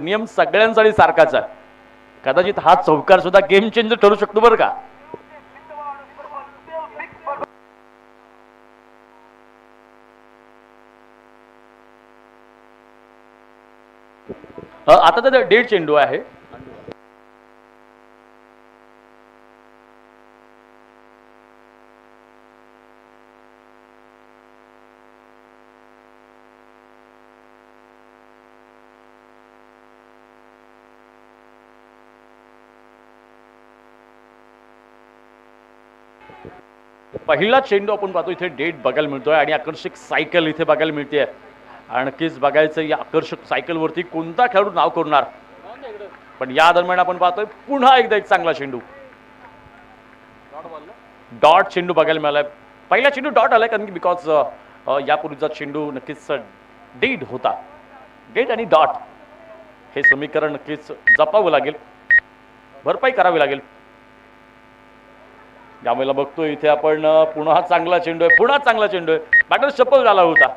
नियम सगळ्यांसाठी सारखाच आहे. कदाचित हा चौकार सुद्धा गेम चेंजर ठरू शकतो बरं का. आता तर डेड चेंडू आहे. पहिला चेंडू आपण पाहतो इथे डेड बघायला मिळतोय आणि आकर्षक सायकल इथे बघायला मिळते. आणखीच बघायचं या आकर्षक सायकलवरती कोणता खेळाडू नाव करणार. पण या दरम्यान आपण पाहतोय पुन्हा एकदा एक चांगला चेंडू, डॉट चेंडू बघायला मिळालाय. पहिला चेंडू डॉट आलाय कारण की बिकॉज यापूर्वीचा चेंडू नक्कीच डेड होता. गेट आणि डॉट हे समीकरण नक्कीच जपावं लागेल, भरपाई करावी लागेल. यावेळेला बघतोय इथे आपण पुन्हा चांगला चेंडू आहे, पुन्हा चांगला चेंडू आहे. बॅटर चप्पल झाला होता,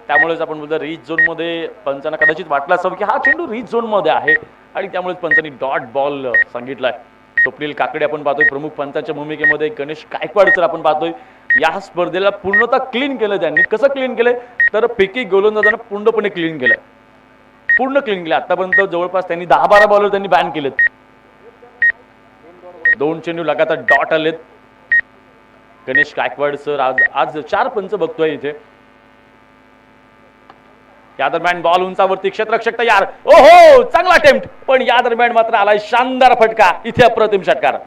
त्यामुळेच आपण बोलतो रीच झोनमध्ये पंचांना कदाचित वाटलं असावं की हा चेंडू रीच झोनमध्ये आहे आणि त्यामुळेच पंचांनी डॉट बॉल सांगितलाय. स्वप्नील काकडे आपण पाहतोय प्रमुख पंचांच्या भूमिकेमध्ये, गणेश गायकवाड सर आपण पाहतोय. या स्पर्धेला पूर्णतः क्लीन केलं त्यांनी. कसं क्लीन केलंय तर पैकी गोलंदाजांना पूर्णपणे क्लीन केलंय, पूर्ण क्लीन केलं. आतापर्यंत जवळपास त्यांनी 10-12 बॉलर त्यांनी बॅन केलेत. 2 चेंडू लगातार डॉट आलेत. गणेश गायकवाड सर आज 4 पंच बघतोय इथे. या दरम्यान बॉल उंचावरती, क्षेत्ररक्षक तयार. ओहो, चांगला अटेम्प्ट, पण या दरम्यान मात्र आलाय शानदार फटका. इथे अप्रतिम षटकार.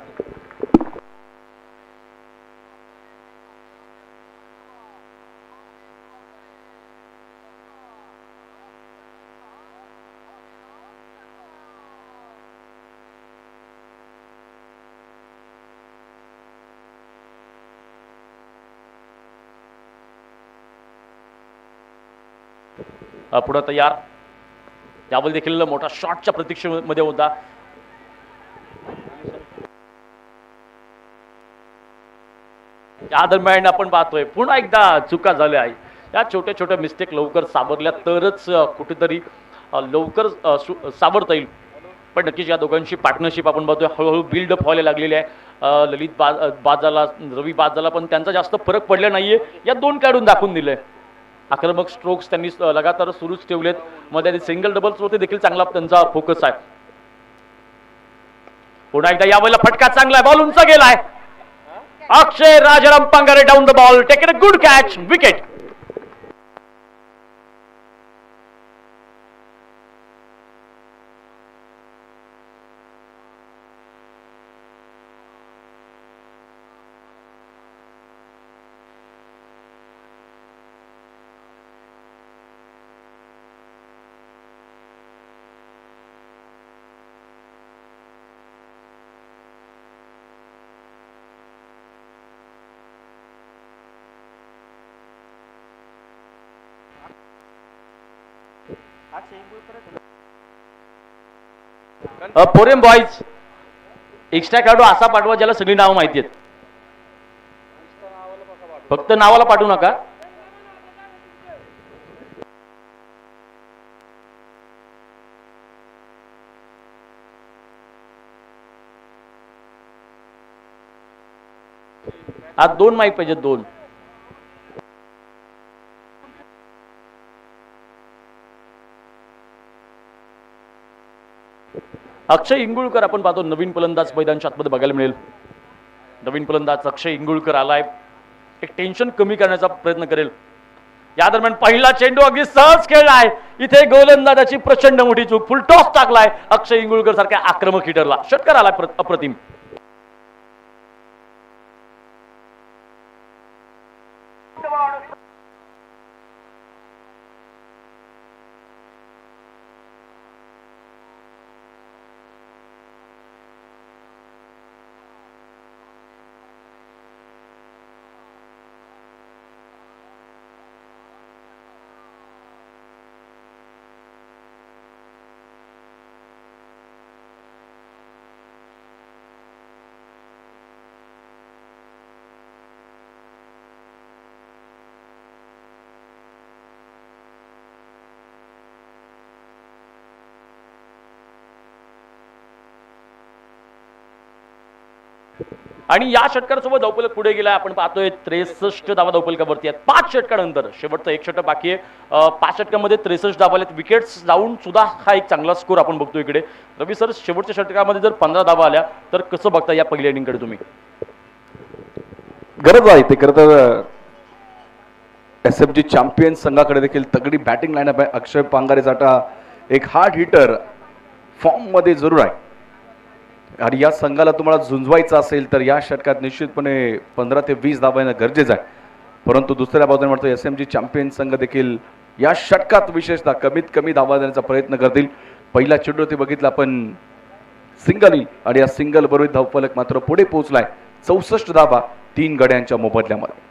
पुढे तयार. यावेळी देखील मोठा शॉटच्या प्रतीक्षेमध्ये होता. या दरम्यान आपण पाहतोय पुन्हा एकदा चुका झाल्या आहे. या छोट्या छोट्या मिस्टेक लवकर सावरल्या तरच कुठेतरी लवकर सावरता येईल. पण नक्कीच या दोघांची पार्टनरशिप आपण पाहतोय हळूहळू बिल्डअप व्हायला लागलेली आहे. ललित बाजाला, रवी बाजाला पण त्यांचा जास्त फरक पडला नाहीये. या 2 काढून दाखवून दिलंय. आक्रमक स्ट्रोक्स त्यांनी लगातार सुरूच ठेवलेत. मध्ये सिंगल डबल्सवरती देखील चांगला त्यांचा फोकस आहे. पुन्हा एकदा यावेळेला फटका चांगला आहे, बॉल उंच गेलाय. Akshay Rajaram Pangare down the ball, take a good catch, wicket. Forum boys extra खेळाडू असा पाठवा ज्याला सगळी नावं माहिती आहेत. फक्त नावाला पाठवू नका. आज 2 माईक पाहिजेत, 2. अक्षय इंगुळकर आपण पाहतो नवीन फलंदाज मैदानच्या आतमध्ये बघायला मिळेल. नवीन फलंदाज अक्षय इंगुळकर आलाय, एक टेन्शन कमी करण्याचा प्रयत्न करेल. या दरम्यान पहिला चेंडू अगदी सहज खेळलाय. इथे गोलंदाजाची प्रचंड मोठी चूक, फुल टॉस टाकलाय अक्षय इंगुळकर सारख्या आक्रमक हिटरला. षटकार आलाय अप्रतिम. आणि या षटकारासोबत धावफलक पुढे गेला. आपण पाहतोय 63 धावा धावफलकावरती आहेत 5 षटकानंतर. शेवटचं 1 षटक बाकी आहे. 5 षटकामध्ये 63 धावा आल्यात. विकेट्स जाऊन सुद्धा हा एक चांगला स्कोर आपण बघतोय इकडे. रवी सर, शेवटच्या षटकामध्ये जर 15 धावा आल्या तर कसं बघता या पहिल्या इनिंगकडे तुम्ही? गरज आहे ते. खरं तर SFG चॅम्पियन संघाकडे देखील तगडी बॅटिंग लाईनअप आहे. अक्षय पांगारेचा एक हार्ड हिटर फॉर्म मध्ये जरूर आहे आणि या संघाला तुम्हाला झुंजवायचं असेल तर या षटकात निश्चितपणे 15 ते 20 धावा येणं गरजेचं आहे. परंतु दुसऱ्या बाजूने वाटतं SMG चॅम्पियन संघ देखील या षटकात विशेषतः कमीत कमी धावा देण्याचा प्रयत्न करतील. पहिला चेंडू ते बघितला आपण सिंगल येईल आणि या सिंगल बरोबर धावफलक मात्र पुढे पोहोचलाय. 64 धावा 3 गड्यांच्या मोबदल्यामध्ये.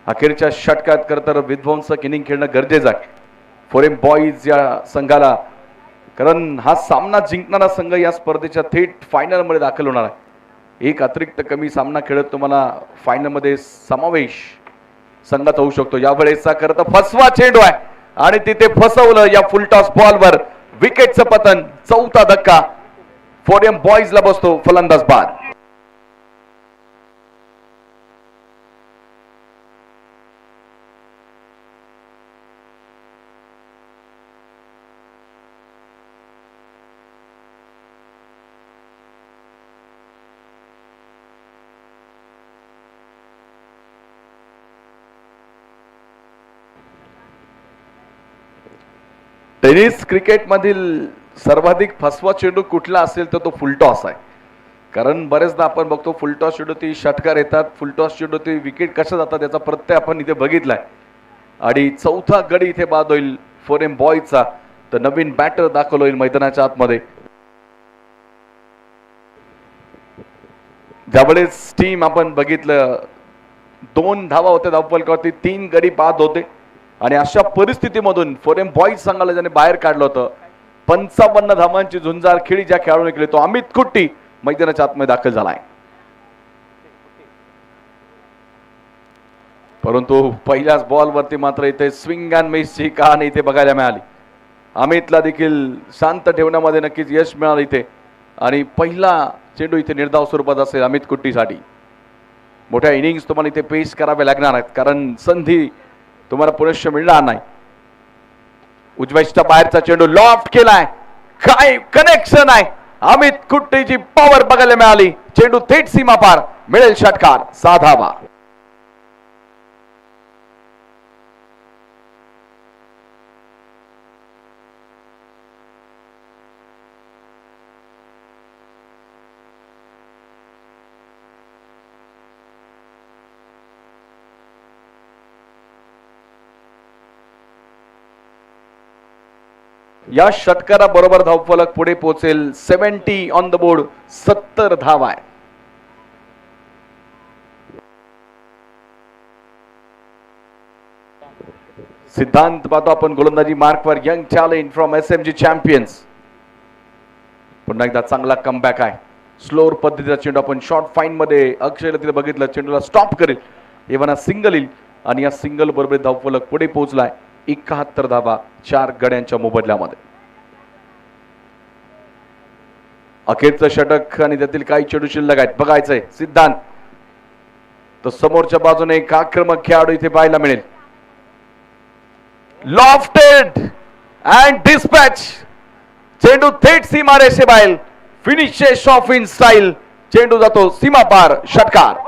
अखेरच्या षटकात खरं तर विध्वंसक इनिंग खेळणं गरजेचं आहे. फोरेम बॉईज या संघाला, कारण हा सामना जिंकणारा संघ या स्पर्धेच्या थेट फायनल मध्ये दाखल होणार आहे. एक अतिरिक्त कमी सामना खेळत तुम्हाला फायनल मध्ये समावेश संघात होऊ शकतो. यावेळेचा खरं तर फसवा चेंडू आहे आणि तिथे फसवलं या फुलटॉस बॉलवर. विकेटचं पतन, चौथा धक्का फोरेम बॉईजला बसतो, फलंदाज बाद. टेनिस क्रिकेटमधील सर्वाधिक फसवा चेंडू कुठला असेल तर तो फुलटॉस आहे. कारण बरेचदा आपण बघतो फुलटॉस चेंडू ती षटकार येतात, फुलटॉस चेंडू ती विकेट कशा जातात याचा प्रत्यय आपण इथे बघितलाय. आणि चौथा गडी इथे बाद होईल फोरेम बॉयचा. तर नवीन बॅटर दाखल होईल मैदानाच्या आतमध्ये. ज्यावेळेस टीम आपण बघितलं 2 धावा होत्या धावफलकावरती, 3 गडी बाद होते आणि अशा परिस्थितीमधून फोरेम बॉईज संघाला ज्याने बाहेर काढलं होतं, 55 धावांची झुंजार खेळी ज्या खेळाडूने केली तो अमित कुट्टी मैदानाच्या आतमध्ये दाखल झालाय. परंतु पहिल्याच बॉलवरती मात्र इथे स्विंग अँड मिसची कहाणी इथे बघायला मिळाली. अमितला देखील शांत ठेवण्यामध्ये नक्कीच यश मिळालं इथे आणि पहिला चेंडू इथे निर्धाव स्वरूपात असेल अमित कुट्टीसाठी. मोठ्या इनिंग्स तुम्हाला इथे पेश करावे लागणार आहेत कारण संधी तुम्हाला पुरेश मिळणार नाही. उजव्याच्या बाहेरचा चेंडू लॉफ्ट केलाय, काय कनेक्शन आहे. अमित कुट्टीची पॉवर बघायला मिळाली. चेंडू थेट सीमा पार, मिळेल षटकार, 6 धावा. या षटकाराबरोबर धावफलक पुढे पोहोचेल 70 ऑन द बोर्ड, 70 धावा आहे. सिद्धांत पाहतो आपण गोलंदाजी मार्कवर. Young talent from SMG champions. पुन्हा एकदा चांगला कमबॅक आहे. स्लोअर पद्धतीचा चेंडू आपण शॉर्ट फाईन मध्ये अक्षयला तिथे बघितलं, चेंडूला स्टॉप करेल एव्हाना सिंगल येईल आणि या सिंगल बरोबर धावफलक पुढे पोहोचलाय. 71 धावा 4 गड्यांच्या मोबदल्यामध्ये. अखेरचं षटक आणि त्यातील काही चेंडू शिल्लक आहेत. बघायचंय सिद्धांत तर समोरच्या बाजूने एक आक्रमक खेळाडू इथे पाहायला मिळेल. Lofted and dispatch. चेंडू थेट सीमा रेषेबाहेर. Finishes off in style. चेंडू जातो सीमा पार, षटकार.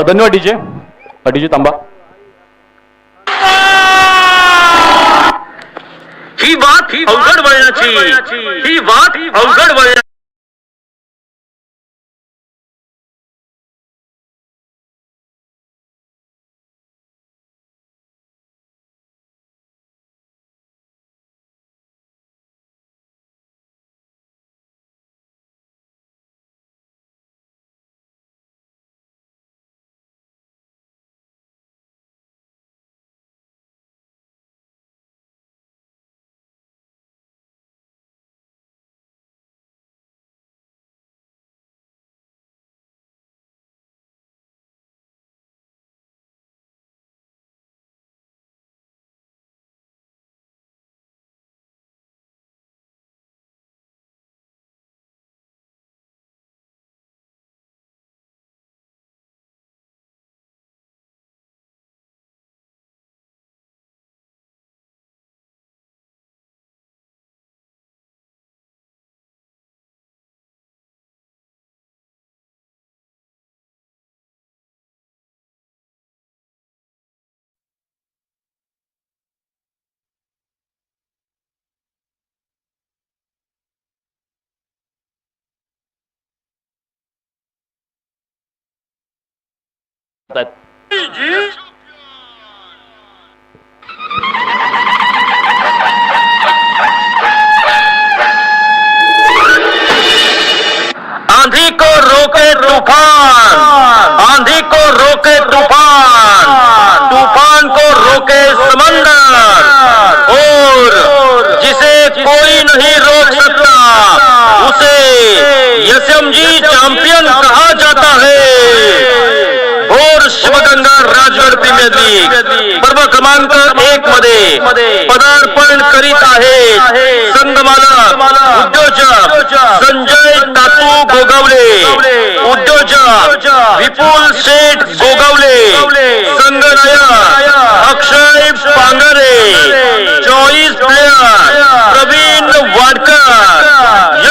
धन्यवाद डीजे. डीजे तांबा. ही बात अवघड वळणाची, ही वाट अवघड वळणाची. आंधी को रोके तूफान, आंधी को रोके तूफान, तूफान को रोके समंदर, और जिसे कोई नहीं रोक सकता उसे एसएमजी चैंपियन कहा जाता है. और शिवगंगा राजगड प्रीमियर लीग पर्व क्रमांक 1 मध्ये पदार्पण करीत आहे संघमालक उद्योजक संजय तातू गोगावले, उद्योजक विपुल शेठ गोगावले, संघनायक Akshay Pangare, choice player Pravin Wadkar,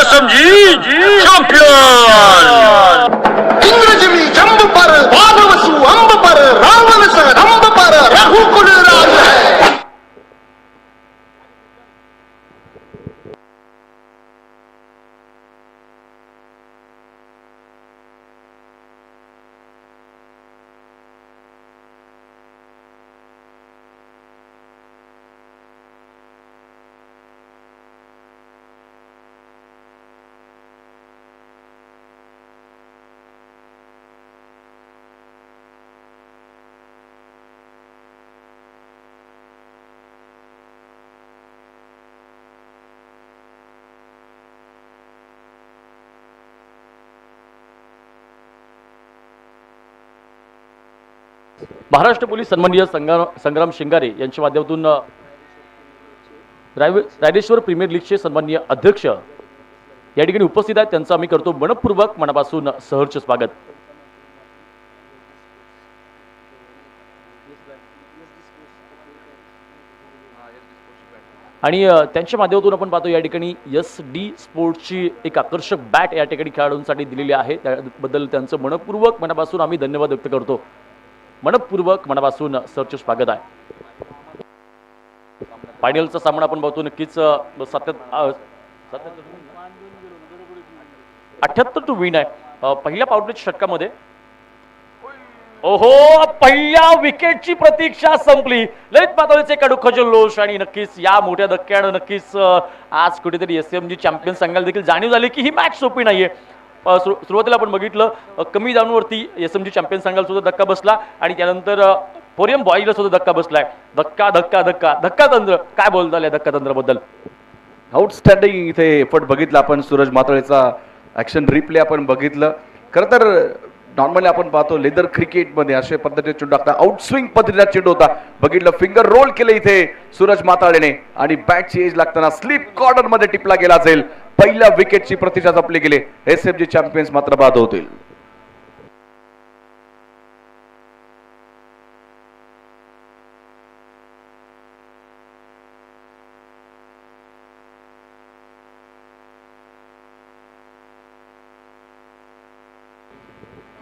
SMG champion. इंग्रजी जंब पर वादवसु अंब पर रावण स रंब पर रघुकुल राज है. महाराष्ट्र पोलीस सन्माननीय संग्राम शिंगारे यांच्या माध्यमातून रायरेश्वर प्रीमियर लीगचे सन्माननीय अध्यक्ष या ठिकाणी उपस्थित आहेत. त्यांचं आम्ही करतो मनपूर्वक मनापासून सहर्ष स्वागत. आणि त्यांच्या माध्यमातून आपण पाहतो या ठिकाणी SD स्पोर्ट्सची एक आकर्षक बॅट या ठिकाणी खेळाडूंसाठी दिलेली आहे. त्याबद्दल त्यांचं मनपूर्वक मनापासून आम्ही धन्यवाद व्यक्त करतो. मनपूर्वक मनापासून सरच स्वागत आहे. फायनलचा सामना आपण बघतो नक्कीच 78 विन आहे. पहिल्या पावडरच्या षटकामध्ये ओहो पहिल्या विकेटची प्रतीक्षा संपली. ललित मातोळीचे कडू खजल्लोष आणि नक्कीच या मोठ्या धक्क्यानं नक्कीच आज कुठेतरी SMG चॅम्पियन संघाला देखील जाणीव झाली की ही मॅच सोपी नाहीये. सुरुवातीला आपण बघितलं कमी डाऊनवरती SMG चॅम्पियन संघाला सुद्धा धक्का बसला आणि त्यानंतर पोरियम बॉईजला सुद्धा धक्का बसलाय. धक्का धक्का धक्का धक्का तंत्र काय बोलता या धक्का तंत्राबद्दल? आउटस्टँडिंग इथे एफर्ट बघितला आपण. सूरज मातळेचा ऍक्शन रिप्ले आपण बघितलं. खरं तर नॉर्मली आपण पाहतो लेदर क्रिकेटमध्ये अशा पद्धतीने चेंडू टाकता. आउटस्विंग पद्धतीचा चेंडू होता. बघितलं फिंगर रोल केलं इथे सूरज माताळेने आणि बॅटची एज लागताना स्लिप कॉर्नर मध्ये टिपला गेला असेल. पहिल्या विकेटची प्रतीक्षा जपली गेली. SMG चॅम्पियन्स मात्र बाद होतील.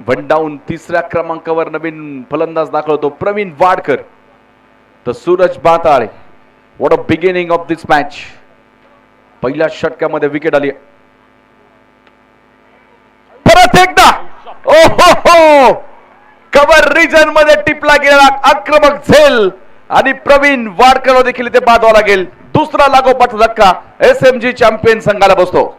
वन डाऊन तिसऱ्या क्रमांकावर नवीन फलंदाज दाखवतो प्रवीण वाडकर. तर Suraj Matale what a beginning of this match. पहिल्या षटकामध्ये विकेट आली. परत एकदा ओहो कव्हर रिजन मध्ये टिपला गेलेला आक्रमक झेल आणि प्रवीण वाडकर देखील इथे बादवा लागेल. दुसरा लागोपाठ धक्का SMG चॅम्पियन संघाला बसतो.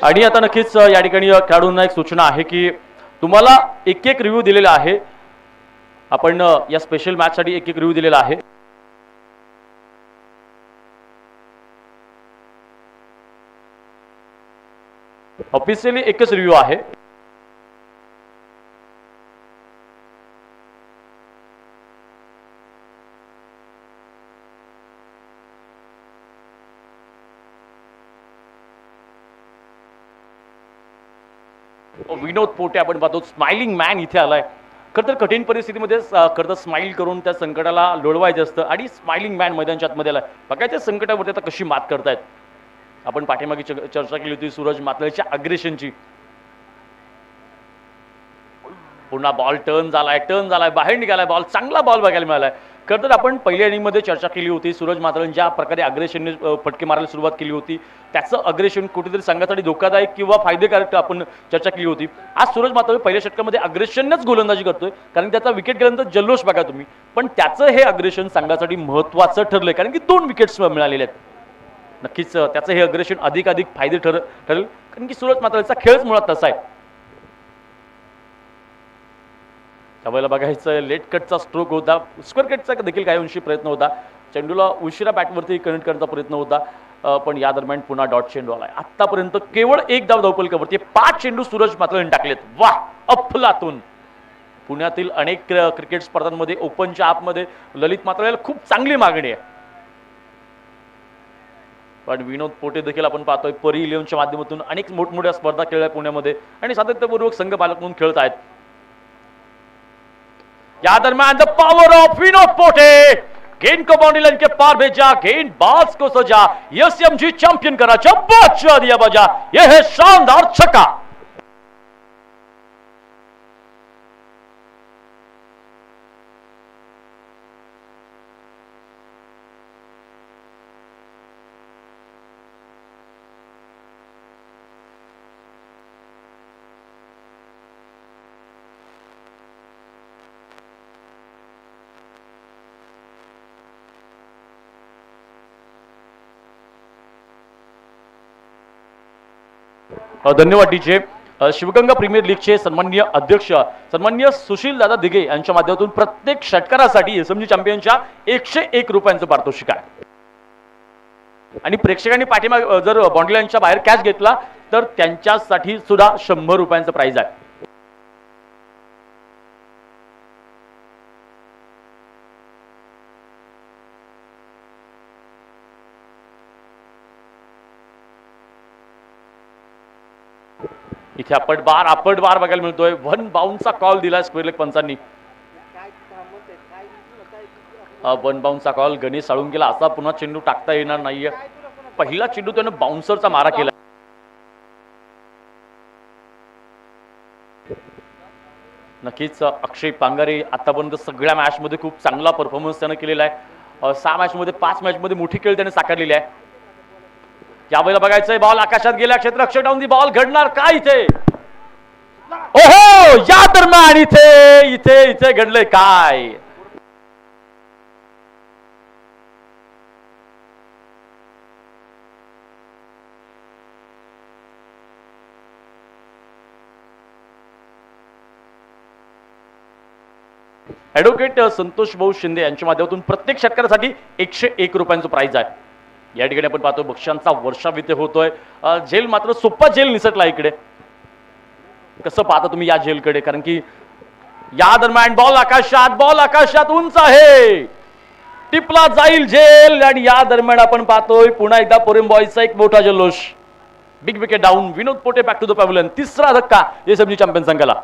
आणि आता नक्कीच या ठिकाणी खेळाडूंना एक सूचना आहे की तुम्हाला एक एक रिव्ह्यू दिलेला आहे. आपण या स्पेशल मॅच साठी एक एक रिव्ह्यू दिलेला आहे. ऑफिशियली एकच रिव्ह्यू आहे. विनोद पोटे आपण पाहतो स्माइलिंग मॅन इथे आलाय. खरं तर कठीण परिस्थितीमध्ये खरं तर स्माइल करून त्या संकटाला लोळवायचं असतं आणि स्माइलिंग मॅन मैदानाच्या आतमध्ये आलाय. बघायच्या संकटावरती आता कशी मात करतायत. आपण पाठीमागे चर्चा केली होती सूरज मातळेच्या अग्रेशनची. पुन्हा बॉल टर्न झालाय बाहेर निघालाय बॉल. चांगला बॉल बघायला मिळालाय. खरं तर आपण पहिल्या इनिंगमध्ये चर्चा केली होती सूरज मातळेने ज्या प्रकारे अग्रेशनने फटके मारायला सुरुवात केली होती त्याचं अग्रेशन कुठेतरी संघासाठी धोकादायक किंवा फायदेकारक आपण चर्चा केली होती. आज सूरज मातळे पहिल्या षटकामध्ये अग्रेशनच गोलंदाजी करतोय कारण त्याचा विकेट गेल्यानंतर जल्लोष बघा तुम्ही. पण त्याचं हे अग्रेशन संघासाठी महत्त्वाचं ठरलंय कारण की 2 विकेट्स मिळालेले आहेत. नक्कीच त्याचं हे अग्रेशन अधिकाधिक फायदे ठरेल कारण की सूरज मातळेचा खेळच मुळात तसा आहे. त्यावेळेला बघायचं लेट कटचा स्ट्रोक होता. स्क्वेअर कटचा देखील काही अंशी प्रयत्न होता. चेंडूला उशिरा बॅटवरती कनेक्ट करण्याचा प्रयत्न होता. पण या दरम्यान पुन्हा डॉट चेंडू आलाय. आतापर्यंत केवळ एक धाव धावपलकावरती 5 चेंडू सूरज मातळेने टाकलेत. वा अफलातून. पुण्यातील अनेक क्रिकेट स्पर्धांमध्ये ओपनच्या आतमध्ये ललित मातळेला खूप चांगली मागणी आहे. पण विनोद पोटे देखील आपण पाहतोय परी 11च्या माध्यमातून अनेक मोठमोठ्या स्पर्धा खेळल्या पुण्यामध्ये आणि सातत्यपूर्वक संघ पालक म्हणून खेळत आहेत. या दरम्यान द पावर ऑफ विनोद पोटे गेंद को बाउंड्री लाइन के पार भेजा. गेंद बाज को सजा. SMG चैंपियन करा चप्पा दिया बजा. यह है शानदार छक्का. धन्यवाद डीजे. शिवगंगा प्रीमियर लीगचे सन्माननीय अध्यक्ष सन्माननीय सुशील दादा दिघे यांच्या माध्यमातून प्रत्येक षटकारासाठी SMG चॅम्पियनच्या 101 रुपयांचं पारितोषिक आहे. आणि प्रेक्षकांनी पाठीमागे जर बाउंड्री लाईनच्या बाहेर कॅच घेतला तर त्यांच्यासाठी सुद्धा 100 रुपयांचं प्राइज आहे. इथे आपट बार बघायला मिळतोय. 1 बाउन्सचा कॉल दिलाय स्क्वेअर लेग पंचांनी. 1 बाउन्सचा कॉल गणेश साळुंकेला असा पुन्हा चेंडू टाकता येणार नाहीये. पहिला चेंडू त्याने बाउन्सरचा मारा केला. नक्कीच अक्षय पांगारे आतापर्यंत सगळ्या मॅच मध्ये खूप चांगला परफॉर्मन्स त्याने केलेला आहे. 6 मॅच मध्ये 5 मॅच मध्ये मोठी खेळ त्याने साकारलेली आहे. यावेळेला बघायचंय बॉल आकाशात गेल्या क्षेत्ररक्षक डाऊन दी बॉल घडणार काय इथे. ओहो या दरम्यान इथे इथे इथे घडलंय काय. ॲडव्होकेट संतोष भाऊ शिंदे यांच्या माध्यमातून प्रत्येक षटकारासाठी 101 रुपयांचं प्राइज आहे. या ठिकाणी आपण पाहतो बक्षांचा वर्षाव इथे होतोय. झेल मात्र सोपा झेल निसटला इकडे. कसं पाहता तुम्ही या झेलकडे कारण की या दरम्यान बॉल आकाशात उंच आहे. टिपला जाईल झेल. आणि या दरम्यान आपण पाहतोय पुन्हा एकदा पोरेम बॉयजचा एक मोठा जल्लोष. Big wicket down. Vinod Pote back to the pavilion. तिसरा धक्का एसएमजी चॅम्पियन संघाला.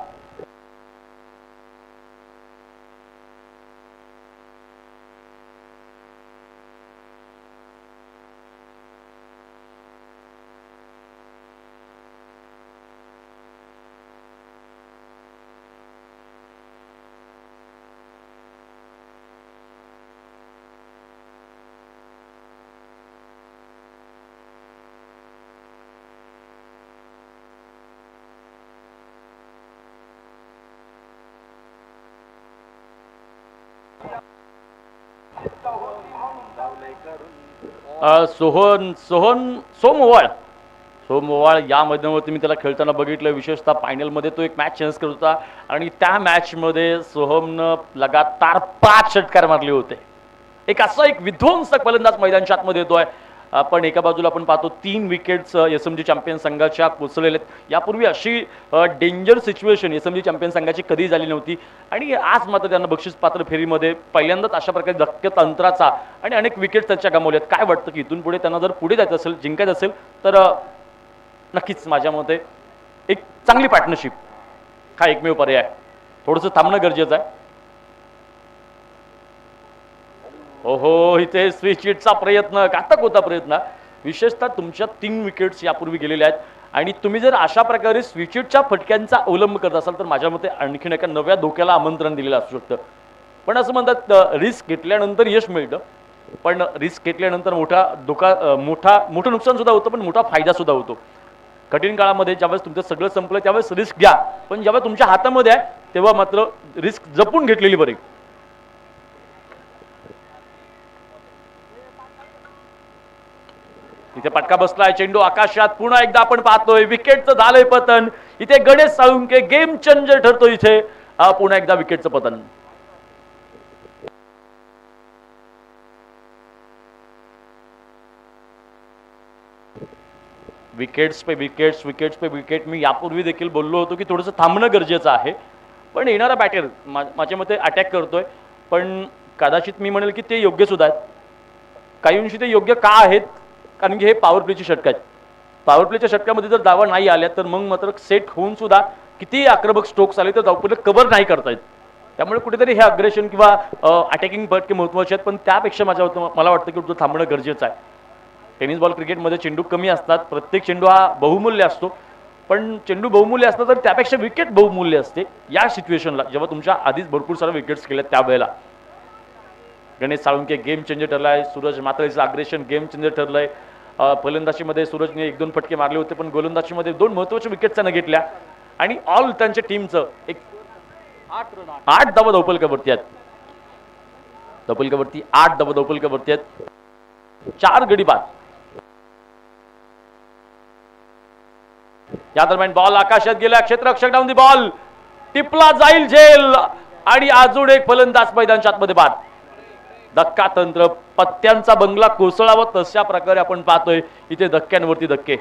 सोमवार या मैदानावरती मी त्याला खेळताना बघितलं. विशेषतः फायनलमध्ये तो एक मॅच चेंज करत होता आणि त्या मॅचमध्ये सोहमनं लगातार 5 षटकार मारले होते. एक असा एक विध्वंसक फलंदाज मैदानाच्या आतमध्ये येतोय. पण एका बाजूला आपण पाहतो 3 विकेट्स एसएमजी चॅम्पियन संघाच्या कोसळलेल्या आहेत. यापूर्वी अशी डेंजर सिच्युएशन एसएमजी चॅम्पियन संघाची कधी झाली नव्हती आणि आज मात्र त्यांना बक्षीस पात्र फेरीमध्ये पहिल्यांदाच अशा प्रकारे धक्के तंत्राचा आणि अनेक विकेट त्यांच्या गमावल्यात. काय वाटतं की इथून पुढे त्यांना जर पुढे जायचं असेल, जिंकायचं असेल तर नक्कीच माझ्या मते एक चांगली पार्टनरशिप हा एकमेव पर्याय आहे. थोडंसं थांबणं गरजेचं आहे. ओहो, इथे स्विच हिटचा प्रयत्न, घातक होता प्रयत्न. विशेषतः तुमच्या 3 विकेट्स यापूर्वी गेलेल्या आहेत आणि तुम्ही जर अशा प्रकारे स्विच हिटच्या फटक्यांचा अवलंब करत असाल तर माझ्या मते आणखीन एका नव्या धोक्याला आमंत्रण दिलेलं असू शकतं. पण असं म्हणतात रिस्क घेतल्यानंतर यश मिळतं, पण रिस्क घेतल्यानंतर मोठं नुकसान सुद्धा होतं, पण मोठा फायदा सुद्धा होतो. कठीण काळामध्ये ज्यावेळेस तुमचं सगळं संपलं त्यावेळेस रिस्क घ्या, पण जेव्हा तुमच्या हातामध्ये आहे तेव्हा मात्र रिस्क जपून घेतलेली बरी. इथे पटका बसलाय. चेंडू आकाशात. पुन्हा एकदा आपण पाहतोय विकेटचं झालंय पतन. इथे गणेश साळुंके गेम चेंजर ठरतो. इथे पुन्हा एकदा विकेटचं पतन. विकेट्स पे विकेट. मी यापूर्वी देखील बोललो होतो की थोडंसं थांबणं गरजेचं आहे, पण येणारा बॅटर माझ्या मते अटॅक करतोय, पण कदाचित मी म्हणेल की ते योग्य सुद्धा आहेत. काही अंशी ते योग्य का आहेत, कारण की हे पॉवर प्लेची षटक आहेत. पॉवर प्लेच्या षटकामध्ये जर धावा नाही आल्या तर मग मात्र सेट होऊन सुद्धा किती आक्रमक स्ट्रोक्स आले तर धावपले कव्हर नाही करतायत. त्यामुळे कुठेतरी हे अग्रेशन किंवा अटॅकिंग फटके महत्त्वाचे आहेत, पण त्यापेक्षा मला वाटतं की तुझं थांबणं गरजेचं आहे. टेनिस बॉल क्रिकेटमध्ये चेंडू कमी असतात, प्रत्येक चेंडू हा बहुमूल्य असतो, पण चेंडू बहुमूल्य असतं तर त्यापेक्षा विकेट बहुमूल्य असते. या सिच्युएशनला जेव्हा तुमच्या आधीच भरपूर सारे विकेट्स केल्यात त्यावेळेला गणेश साळुंके गेम चेंजर ठरलाय. सूरज मात्रेचं अग्रेशन गेम चेंजर ठरलंय. फलंदाजीमध्ये सूरजने 1-2 फटके मारले होते, पण गोलंदाजीमध्ये 2 महत्त्वाच्या विकेट्स त्यानं घेतल्या आणि ऑल त्यांच्या टीमचं एक 8 धावा धावपलकावरती आहेत. धावपलकावरती 8 धावा धावपलकावरती आहेत. 4 गडी बाद. या दरम्यान बॉल आकाशात गेला. क्षेत्ररक्षक डाऊन दी बॉल. टिपला जाईल झेल आणि अजून एक फलंदाज मैदानाच्या आतमध्ये बाद. धक्का तंत्र. पत्त्यांचा बंगला कोसळावा तशा प्रकारे आपण पाहतोय इथे धक्क्यांवरती धक्के.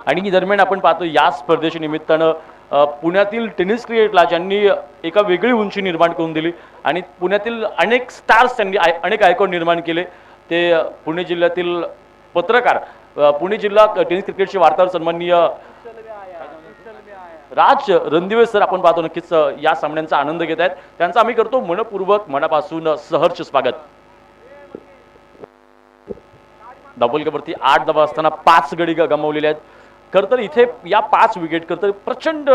आणि दरम्यान आपण पाहतो या स्पर्धेच्या निमित्तानं पुण्यातील टेनिस क्रिकेटला ज्यांनी एका वेगळी उंची निर्माण करून दिली आणि पुण्यातील अनेक स्टार्स त्यांनी अनेक आयकॉन निर्माण केले, ते पुणे जिल्ह्यातील पत्रकार, पुणे जिल्हा टेनिस क्रिकेटचे वार्ताहर सन्माननीय राज रणदिवे सर आपण पाहतो नक्कीच या सामन्यांचा आनंद घेत आहेत. त्यांचा आम्ही करतो मनपूर्वक मनापासून सहर्ष स्वागत. धावपलकावरती 8 धावा असताना 5 गडी गमावलेले आहेत. खरं तर इथे या 5 विकेट खरं तर प्रचंड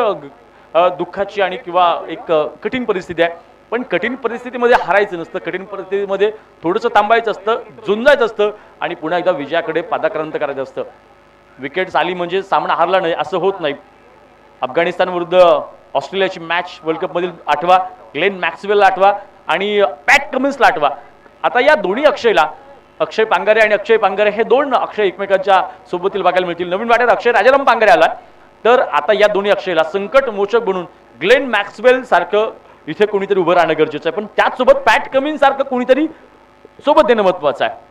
दुःखाची आणि किंवा एक कठीण परिस्थिती आहे, पण कठीण परिस्थितीमध्ये हारायचं नसतं. कठीण परिस्थितीमध्ये थोडंसं थांबायचं असतं, झुंजायचं असतं आणि पुन्हा एकदा विजयाकडे पादाक्रांत करायचं असतं. विकेट्स आली म्हणजे सामना हारला नाही असं होत नाही. अफगाणिस्तान विरुद्ध ऑस्ट्रेलियाची मॅच वर्ल्ड कपमधील 8वा, ग्लेन मॅक्सवेल 8वा आणि पॅट कमिन्सला 8वा. आता या दोन्ही अक्षय पांगारे आणि अक्षय पांगारे हे दोन अक्षय एकमेकांच्या सोबतील बघायला मिळतील. नवीन वाट्यात अक्षय राजाराम पांगारे आला, तर आता या दोन्ही अक्षयला संकट मोचक बनून ग्लेन मॅक्सवेल सारखं इथे कोणीतरी उभं राहणं गरजेचं आहे, पण त्याचसोबत पॅट कमिन्स सारखं कोणीतरी सोबत देणं महत्वाचं आहे.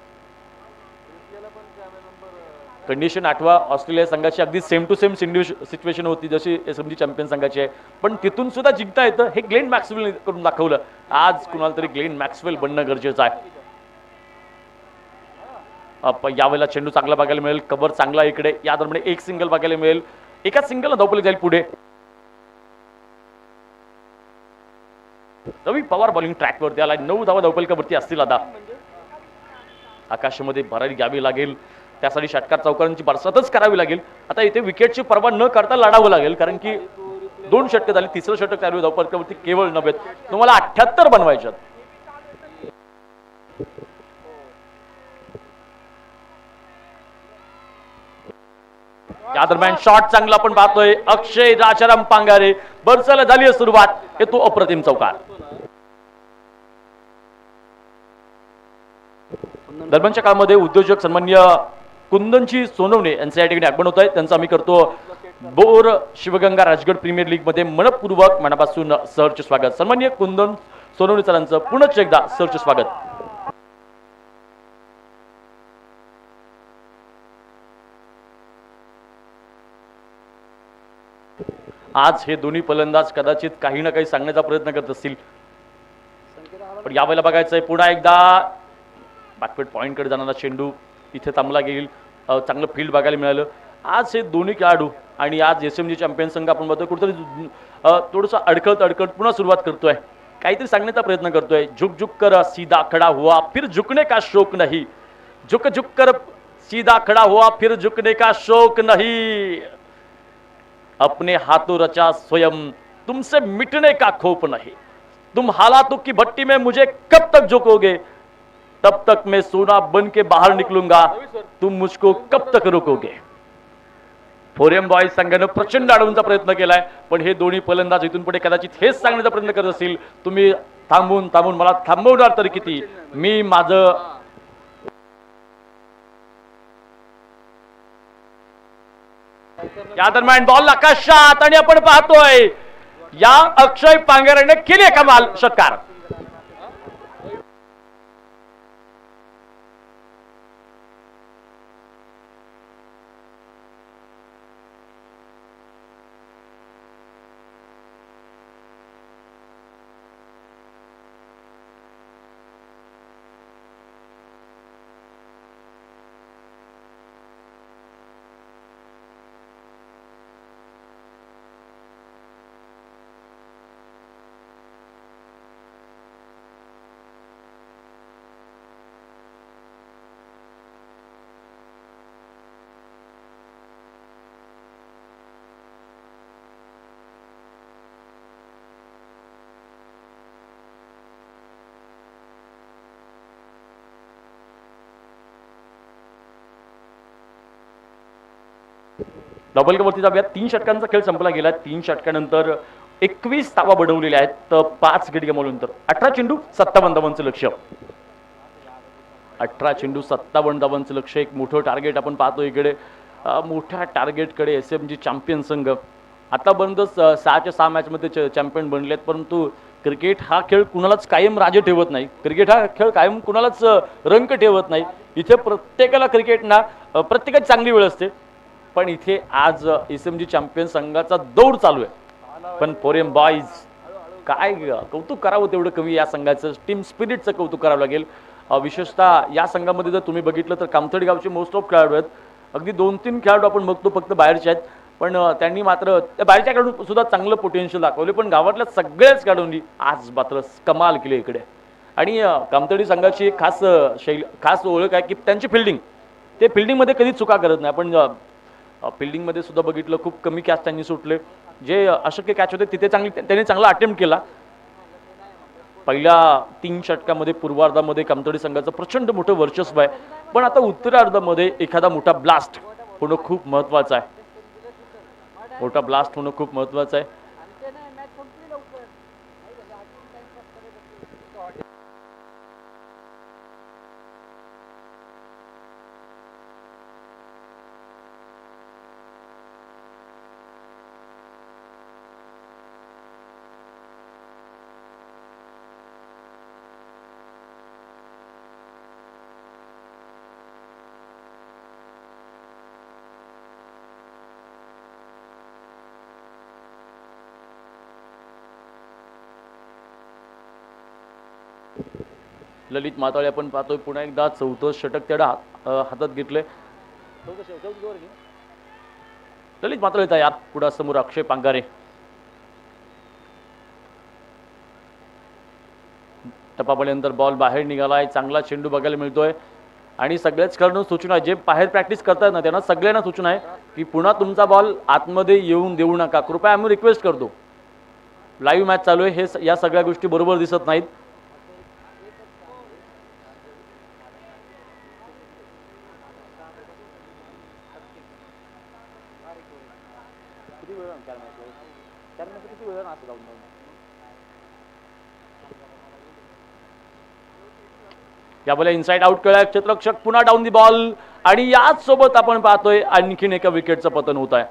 कंडिशन 8वा ऑस्ट्रेलिया संघाची अगदी सेम टू सेम सिच्युएशन होती जशी एसएमजी चॅम्पियन संघाची आहे, पण तिथून सुद्धा जिंकता येतं हे ग्लेन मॅक्सवेल करून दाखवलं. आज कुणाला तरी ग्लेन मॅक्सवेल बनणं गरजेचं आहे. यावेळेला चेंडू चांगला बघायला मिळेल, कव्हर चांगला इकडे, या दरम्यान एक सिंगल बघायला मिळेल, एकाच सिंगलला धावपली जाईल पुढे. रवी पवार बॉलिंग ट्रॅकवरती आला, 9 धावा धावपलकावरती असतील. आता आकाशामध्ये भरारी घ्यावी लागेल, त्यासाठी षटकार चौकारांची बरसातच करावी लागेल. आता इथे विकेटची पर्वा न करता लढावं लागेल, कारण की 2 षटकं झाली, तिसरं षटक चालू धावपलकावरती केवळ 90. तुम्हाला 78 बनवायच्यात. या दरम्यान शॉट चांगला आपण पाहतोय अक्षय राजाराम पांगारे. बरसाला झाली आहे सुरुवात, येतो अप्रतिम चौकार. दरम्यानच्या काळामध्ये उद्योजक सन्मान्य कुंदनजी सोनवणे यांचे या ठिकाणी आगमन होत आहे. त्यांचं आम्ही करतो बोर शिवगंगा राजगड प्रीमियर लीग मध्ये मनपूर्वक मनापासून सहर्ष स्वागत. सन्मान्य कुंदन सोनवणे सरांचं पुनश्च एकदा सहर्ष स्वागत. आज हे दोन्ही फलंदाज कदाचित काही ना काही सांगण्याचा प्रयत्न करत असतील, पण यावेळेला बघायचंय पुन्हा एकदा बॅकवर्ड पॉइंटकडे जाणारा चेंडू इथे थांबला गेल. चांगलं फील्ड बघायला मिळालं. आज हे दोन्ही खेळाडू आणि आज एसएमजी चॅम्पियन संघ आपण बघतोय कुठेतरी थोडंसं अडकत पुन्हा सुरुवात करतोय, काहीतरी सांगण्याचा प्रयत्न करतोय. झुक झुक कर सीधा खड़ा हुआ फिर झुकने का शौक नहीं, झुक झुक कर सीधा खड़ा हुआ फिर झुकने का शौक नहीं, अपने हाथों रचा स्वयं तुमसे मिटने का खौफ नहीं, तुम हालातों की भट्टी में मुझे कब तक झोंकोगे, तब तक मैं सोना बन के बाहर निकलूंगा, तुम मुझको कब तक रोकोगे. फोरियम बॉयज संघानं प्रचंड अडवण्याचा प्रयत्न केलाय, पण हे दोन्ही फलंदाज इथून पुढे कदाचित हेच सांगण्याचा प्रयत्न करत असतील, तुम्ही थांबून मला थांबवणार तरी किती, मी माझं या दरम्यान बॉल आकाशात आणि आपण पाहतोय या अक्षय पांगारेने केली कमाल षटकार. डबल वरती जाऊया. 3 षटकांचा खेळ संपला गेला. 3 षटकानंतर 21 धावा बढवलेल्या आहेत, तर 5 गडी गमावल्यानंतर 18 चेंडू 57 धावांचं लक्ष. 18 चेंडू 57 धावांचं लक्ष, एक मोठं टार्गेट आपण पाहतो इकडे. मोठ्या टार्गेटकडे एसएमजी चॅम्पियन संघ आतापर्यंत 6च्या 6 मॅचमध्ये चॅम्पियन बनलेत, परंतु क्रिकेट हा खेळ कुणालाच कायम राजे ठेवत नाही. क्रिकेट हा खेळ कायम कुणालाच रंग ठेवत नाही. इथे प्रत्येकाला क्रिकेटना प्रत्येकाची चांगली वेळ असते, पण इथे आज एसएमजी चॅम्पियन संघाचा दौड चालू आहे. पण फोरियम बॉयज काय कौतुक करावं तेवढं कमी. या संघाचं टीम स्पिरिटचं कौतुक करावं लागेल. विशेषतः या संघामध्ये जर तुम्ही बघितलं तर कामथडी गावचे मोस्ट ऑफ खेळाडू आहेत. अगदी 2-3 खेळाडू आपण बघतो फक्त बाहेरचे आहेत, पण त्यांनी मात्र त्या बाहेरच्या खेळाडू सुद्धा चांगलं पोटेन्शियल दाखवले, पण गावातल्या सगळ्याच खेळाडूंनी आज मात्र कमाल केली इकडे. आणि कामथडी संघाची एक खास ओळख आहे की त्यांची फिल्डिंग, ते फिल्डिंगमध्ये कधीच चुका करत नाही. आपण फिल्डिंगमध्ये सुद्धा बघितलं खूप कमी कॅच त्यांनी सुटले, जे अशक्य कॅच होते तिथे त्यांनी चांगला अटेम्प्ट केला. पहिल्या 3 षटकामध्ये पूर्वार्धामध्ये कामथडी संघाचं प्रचंड मोठं वर्चस्व आहे, पण आता उत्तरार्धामध्ये एखादा मोठा ब्लास्ट होणं खूप महत्त्वाचं आहे. मोठा ब्लास्ट होणं खूप महत्त्वाचं आहे. ललित माताळे आपण पाहतोय पुन्हा एकदा चौथं षटक त्याला हातात घेतले. ललित माताळे तयार, पुढा समोर अक्षय पांगारे. टपापल्यानंतर बॉल बाहेर निघालाय, चांगला चेंडू बघायला मिळतोय आणि सगळ्याच खेळाडूंना सूचना आहे, जे बाहेर प्रॅक्टिस करतात ना त्यांना सगळ्यांना सूचना आहे की पुन्हा तुमचा बॉल आतमध्ये येऊन देऊ नका, कृपया आम्ही रिक्वेस्ट करतो. लाईव्ह मॅच चालू आहे, हे या सगळ्या गोष्टी बरोबर दिसत नाहीत. या बोला इनसाइड आउट केलाय क्षेत्ररक्षक, पुन्हा डाऊन दी बॉल आणि याच सोबत आपण पाहतोय आणखीन एका विकेटचं पतन होत आहे.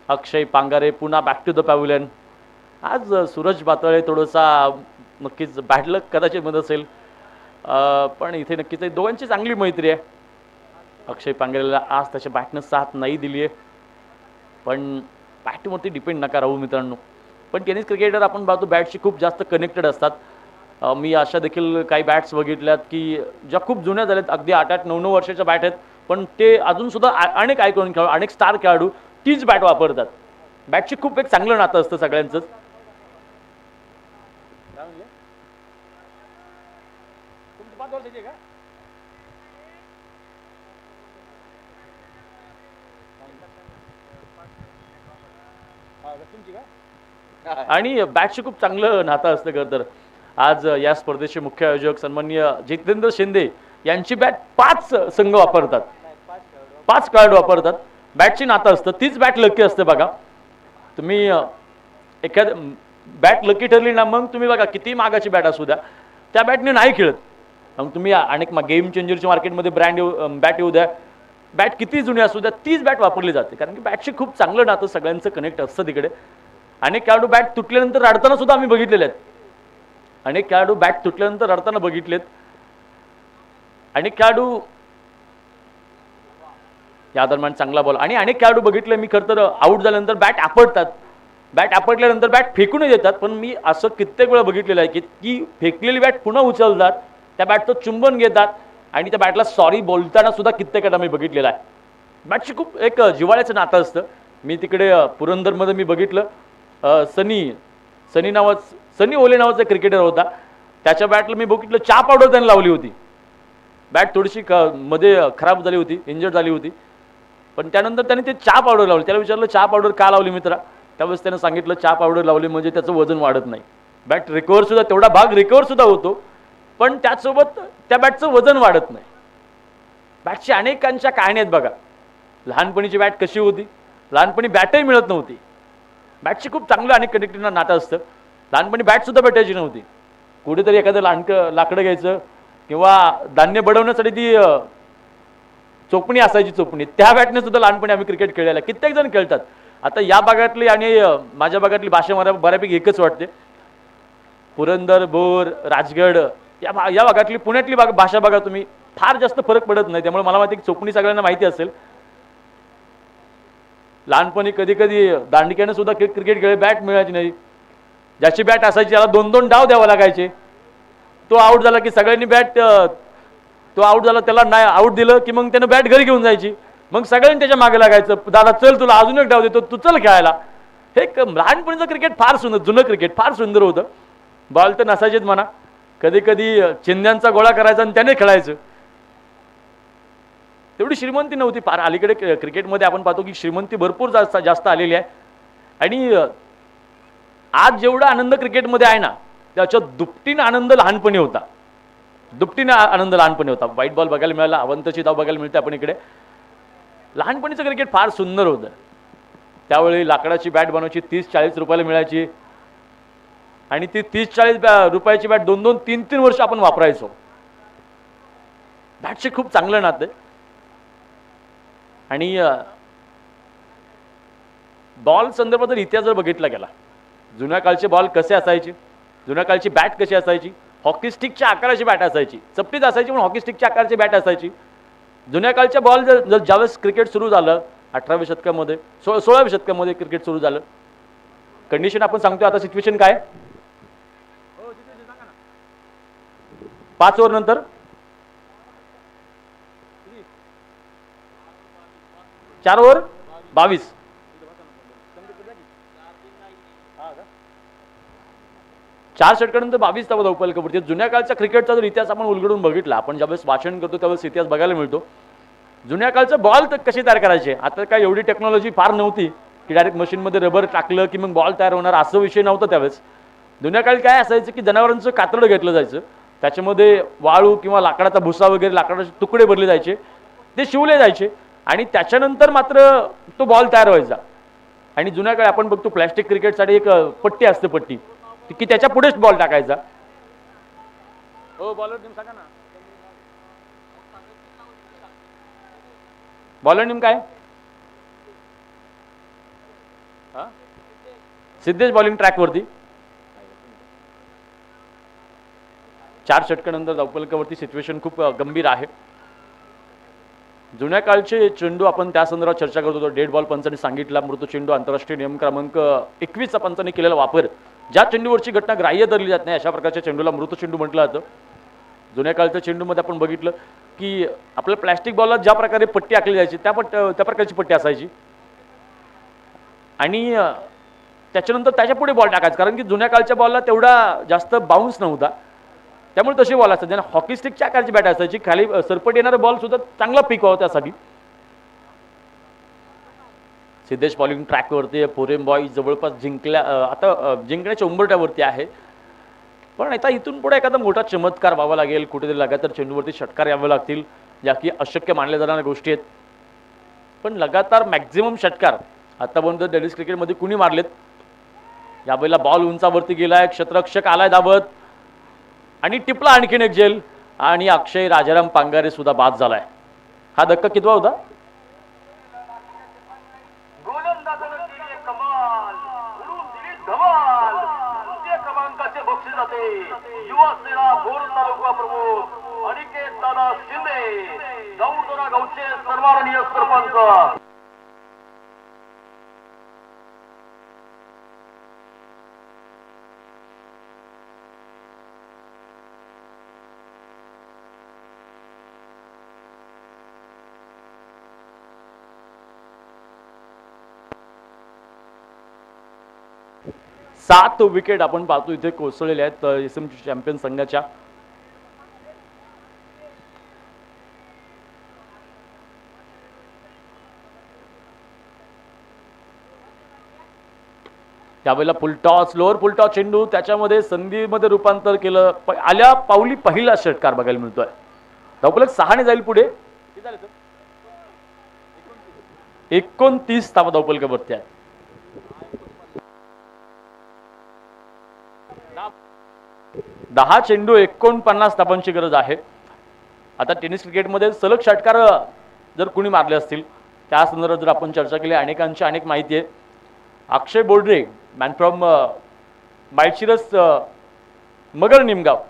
अक्षय पांगारे पुन्हा बॅक टू द पॅव्हिलियन. आज सूरज बातळे थोडासा नक्कीच बॅड लक कदाचित म्हणत असेल, पण इथे नक्कीच दोघांची चांगली मैत्री आहे. अक्षय पांगारेला आज त्याच्या बॅटनं साथ नाही दिली आहे, पण बॅटवरती डिपेंड नका राहू मित्रांनो. पण टेनिस क्रिकेटर आपण पाहतो बॅटशी खूप जास्त कनेक्टेड असतात. मी अशा देखील काही बॅट्स बघितल्यात की ज्या खूप जुन्या झाल्यात, अगदी 8-8, 9-9 वर्षाच्या बॅट आहेत, पण ते अजूनसुद्धा अनेक आयकॉन खेळाडू, अनेक स्टार खेळाडू तीच बॅट वापरतात. बॅटची खूप एक चांगलं नातं असतं सगळ्यांचंच. आणि बॅटशी खूप चांगलं नातं असतं खरं तर. आज या स्पर्धेचे मुख्य आयोजक सन्माननीय जितेंद्र शिंदे यांची बॅट 5 संघ वापरतात, 5 खेळाडू वापरतात. बॅटची नातं असतं, तीच बॅट लकी असते बघा. तुम्ही एखाद्या बॅट लकी ठरली ना, मग तुम्ही बघा किती मागाची बॅट असू द्या त्या बॅटने नाही खेळत. मग तुम्ही अनेक गेम चेंजरच्या मार्केटमध्ये बॅट येऊ द्या, बॅट किती जुनी असू द्या तीच बॅट वापरली जाते, कारण की बॅटशी खूप चांगलं नातं सगळ्यांचं कनेक्ट असतं तिकडे. अनेक खेळाडू बॅट तुटल्यानंतर रडताना सुद्धा आम्ही बघितलेले आहेत. अनेक खेळाडू बॅट तुटल्यानंतर रडताना बघितलेत. अनेक खेळाडू या दरम्यान चांगला बॉल आणि अनेक खेळाडू बघितले मी खरं तर आऊट झाल्यानंतर बॅट आपटतात. बॅट आपटल्यानंतर बॅट फेकूनही देतात, पण मी असं कित्येक वेळा बघितलेलं आहे की फेकलेली बॅट पुन्हा उचलतात, त्या बॅटचं चुंबन घेतात आणि त्या बॅटला सॉरी बोलताना सुद्धा कित्येक मी बघितलेलं आहे. बॅटची खूप एक जिव्हाळ्याचं नातं असतं. मी तिकडे पुरंदरमध्ये मी बघितलं, सनी ओले नावाचा क्रिकेटर होता, त्याच्या बॅटला मी बघितलं चहा पावडर त्याने लावली होती. बॅट थोडीशी मध्ये खराब झाली होती, इंजर्ड झाली होती, पण त्यानंतर त्याने ते चहा पावडर लावली. त्याला विचारलं चहा पावडर का लावली मित्रा, त्यावेळेस त्यानं सांगितलं चहा पावडर लावली म्हणजे त्याचं वजन वाढत नाही. बॅट रिकवर सुद्धा, तेवढा भाग रिकवर सुद्धा होतो, पण त्याचसोबत त्या बॅटचं वजन वाढत नाही. बॅटची अनेकांच्या कहाण्या आहेत बघा. लहानपणीची बॅट कशी होती, लहानपणी बॅटही मिळत नव्हती. बॅटची खूप चांगलं अनेक कनेक्टेड नातं असतं. लहानपणी बॅट सुद्धा भेटायची नव्हती, कुठेतरी एखादं लाकडं घ्यायचं किंवा धान्य बडवण्यासाठी ती चोपणी असायची, चोपणी, त्या बॅटने सुद्धा लहानपणी आम्ही क्रिकेट खेळलेला. कित्येक जण खेळतात. आता या भागातली आणि माझ्या भागातली भाषा मला बऱ्यापैकी एकच वाटते. पुरंदर, भोर, राजगड या भागातली, पुण्यातली भाषा बघा तुम्ही, फार जास्त फरक पडत नाही. त्यामुळे मला माहिती की चोपणी सगळ्यांना माहिती असेल. लहानपणी कधी कधी दांडक्याने सुद्धा क्रिकेट खेळ, बॅट मिळायची नाही. ज्याची बॅट असायची त्याला 2-2 डाव द्यावा लागायचे. तो आऊट झाला की सगळ्यांनी बॅट, तो आऊट झाला त्याला नाही आऊट दिलं की मग त्यानं बॅट घरी घेऊन जायची. मग सगळ्यांनी त्याच्या मागे लागायचं, दादा चल तुला अजून एक डाव देतो, तू चल खेळायला. हे लहानपणीचं क्रिकेट फार सुंदर, जुनं क्रिकेट फार सुंदर होतं. बॉल तर नसायचेच म्हणा, कधी कधी चिंध्यांचा गोळा करायचा आणि त्याने खेळायचं. तेवढी श्रीमंती नव्हती फार. अलीकडे क्रिकेटमध्ये आपण पाहतो की श्रीमंती भरपूर जास्त आलेली आहे. आणि आज जेवढा आनंद क्रिकेटमध्ये आहे ना, त्याच्या दुपटीनं आनंद लहानपणी होता. दुपटीनं आनंद लहानपणी होता. व्हाईट बॉल बघायला मिळाला, अवंतची धाव बघायला मिळते आपण इकडे. लहानपणीचं क्रिकेट फार सुंदर होतं. त्यावेळी लाकडाची बॅट बनवायची 30-40 रुपयाला मिळायची आणि ती 30-40 रुपयाची बॅट 2-2, 3-3 वर्ष आपण वापरायचो. बॅटचे खूप चांगलं नातं आहे. आणि बॉल संदर्भात जर इतिहास जर बघितला गेला, जुन्या काळचे बॉल कसे असायचे, जुन्या काळची बॅट कशी असायची, हॉकी स्टिकच्या आकाराची बॅट असायची, चपटीच असायची पण हॉकी स्टिकच्या आकाराची बॅट असायची. जुन्या काळच्या बॉल जर ज्यावेळेस क्रिकेट सुरू झालं 18व्या शतकामध्ये 16व्या शतकामध्ये क्रिकेट सुरू झालं, कंडिशन आपण सांगतो आता सिच्युएशन काय 5 ओव्हर नंतर 4 ओव्हर 22 4 षटकानंतर 22 धावा धावपल कबड्डी. जुन्या काळच्या क्रिकेटचा जर इतिहास आपण उलगडून बघितला, आपण ज्यावेळेस वाचन करतो त्यावेळेस इतिहास बघायला मिळतो. जुन्या काळचं बॉल तर कशी तयार करायचे, आता काय एवढी टेक्नॉलॉजी फार नव्हती की डायरेक्ट मशीनमध्ये रबर टाकलं की मग बॉल तयार होणार, असं विषय नव्हता त्यावेळेस. जुन्या काळी काय असायचं की जनावरांचं कातडं घेतलं जायचं, त्याच्यामध्ये वाळू किंवा लाकडाचा भुसा वगैरे लाकडाचे तुकडे भरले जायचे, ते शिवले जायचे आणि त्याच्यानंतर मात्र तो बॉल तयार व्हायचा. आणि जुन्या काळी आपण बघतो प्लॅस्टिक क्रिकेटसाठी एक पट्टी असते, पट्टी की त्याच्या पुढेच बॉल टाकायचा. हो बॉलर नेम सांगा ना, बॉलर नेम काय? सिद्धेश बॉलिंग ट्रॅकवरती 4 षटकानंतर धावफलकावरती सिच्युएशन खूप गंभीर आहे. जुन्या काळचे चेंडू आपण त्या संदर्भात चर्चा करत होतो. डेड बॉल पंचाने सांगितला, मृत चेंडू आंतरराष्ट्रीय नियम क्रमांक 21 पंचाने केलेला वापर, ज्या चेंडूवरची घटना ग्राह्य धरली जात नाही अशा प्रकारच्या चेंडूला मृत चेंडू म्हटलं जातं. जुन्या काळच्या चेंडूमध्ये आपण बघितलं की आपल्या प्लॅस्टिक बॉलला ज्या प्रकारे पट्टी आखली जायची त्या प्रकारची पट्टी असायची आणि त्याच्यानंतर त्याच्या पुढे बॉल टाकायचा, कारण की जुन्या काळच्या बॉलला तेवढा जास्त बाउन्स नव्हता, त्यामुळे तशी बॉल असतात. ज्यांना हॉकी स्टिकच्या आकारची बॅट असायची, खाली सरपट येणारा बॉल सुद्धा चांगला पिक व्हावा त्यासाठी. सिद्धेश बॉलिंग ट्रॅकवरती, फोरेम बॉय जवळपास आता जिंकण्याच्या उंबरठ्यावरती आहे. पण आता इथून पुढे एखादा मोठा चमत्कार व्हावा लागेल, कुठेतरी लगातार चेंडूवरती षटकार यावे लागतील, ज्या की अशक्य मानल्या जाणाऱ्या गोष्टी आहेत. पण लगातार मॅक्झिमम षटकार आतापर्यंत डेनिस क्रिकेटमध्ये कुणी मारलेत? यावेळेला बॉल उंचावरती गेलाय, क्षेत्ररक्षक आलाय धावत आणि टिपला आणखीन एक झेल आणि अक्षय राजाराम पांगारे सुद्धा बाद झालाय. हा धक्का कितवा होता? गोलंदाजानं केली कमाल, उडून दिली धमाल. तृतीय क्रमांकाचे बक्षीस जाते युवा सेना भोर तालुका प्रमुख अनिकेत दादा शिंदे, गौडोरा गावचे सन्माननीय सरपंच. सात विकेट आपण पाहतो इथे कोसळलेल्या आहेत एसएमसी चॅम्पियन संघाच्या. त्यावेळेला फुलटॉस, लोअर फुलटॉस चेंडू त्याच्यामध्ये संधीमध्ये रूपांतर केलं. आल्या पावली पहिला षटकार बघायला मिळतोय. धावफलक 6 ने जाईल पुढे. 29 धावा धावफलकावरती आहे. 10 चेंडू 49 धावांची गरज आहे. आता टेनिस क्रिकेटमध्ये सलग षटकार जर कुणी मारले असतील त्या संदर्भात जर आपण चर्चा केली, अनेकांची अनेक माहिती आहे. अक्षय बोर्डरे मॅन फ्रॉम माळशिरस मगर निमगाव,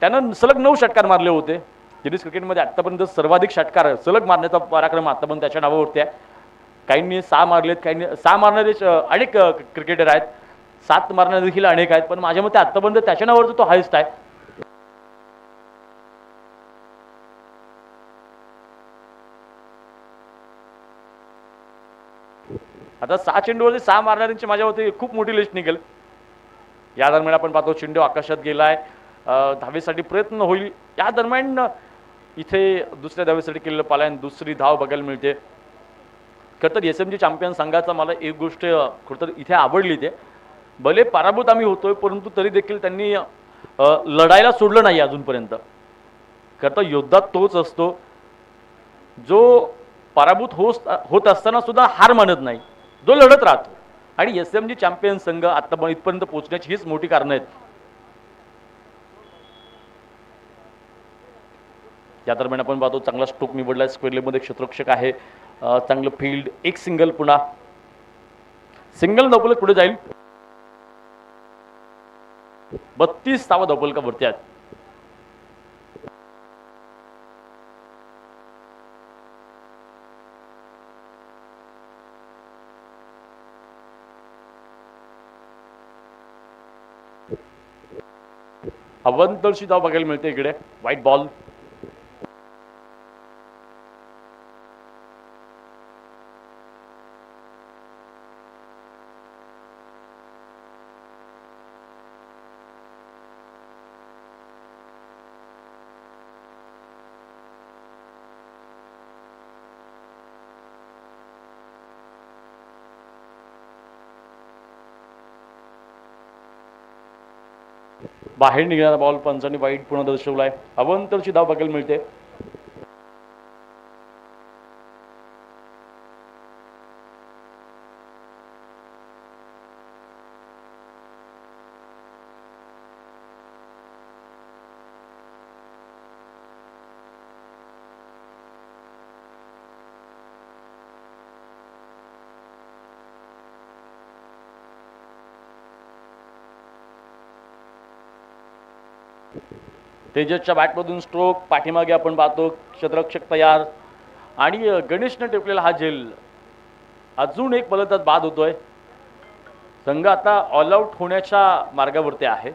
त्यानं सलग 9 षटकार मारले होते. टेनिस क्रिकेटमध्ये आतापर्यंत सर्वाधिक षटकार सलग मारण्याचा पराक्रम आतापर्यंत त्याच्या नावावरती आहे. काहींनी 6 मारलेत, काहींनी 6 मारणारे अनेक क्रिकेटर आहेत, 7 मारणारे देखील अनेक आहेत, पण माझ्या मते आतापर्यंत त्याच्या नावावरती तो हायस्ट आहे. आता 6 चेंडूवरती 6 मारणाऱ्यांची माझ्या मते खूप मोठी लिस्ट निघेल. या दरम्यान आपण पाहतो चेंडू आकाशात गेलाय, धावेसाठी प्रयत्न होईल. या दरम्यान इथे दुसऱ्या धावेसाठी केलेलं पालन, दुसरी धाव बघायला मिळते. खरं तर एसएमजी चॅम्पियन संघाचा मला एक गोष्ट खरं तर इथे आवडली, ते भले पराभूत आम्ही होतोय परंतु तरी देखील त्यांनी लढायला सोडलं नाही अजूनपर्यंत. खरं तर योद्धा तोच असतो जो पराभूत होत असताना सुद्धा हार मानत नाही. जो लढत राहतो. आणि SMG चॅम्पियन संघ आता इथपर्यंत पोहोचण्याची हीच मोठी कारणं आहेत. या दरम्यान आपण पाहतो चांगला स्ट्रोक निवडला, स्क्वेअर लेगमध्ये क्षेत्ररक्षक आहे, चांगलं फील्ड, एक सिंगल, पुन्हा सिंगल धावफलक पुढे जाईल. 32 धावा धावफलकावरती आहेत. अवंतरची धाव बघायला मिळते इकडे, व्हाईट बॉल. बाहेर निघणारा बॉल पंचांनी वाईट पुन्हा दर्शवलाय. अवंतरची धाव बघायला मिळते. तेजसच्या बॅटमधून स्ट्रोक, पाठीमागे आपण पाहतो क्षेत्ररक्षक तयार आणि गणेशने टेपलेला हा झेल. अजून एक फलंदाज बाद होतोय. संघ आता ऑल आउट होण्याच्या मार्गावरती आहे.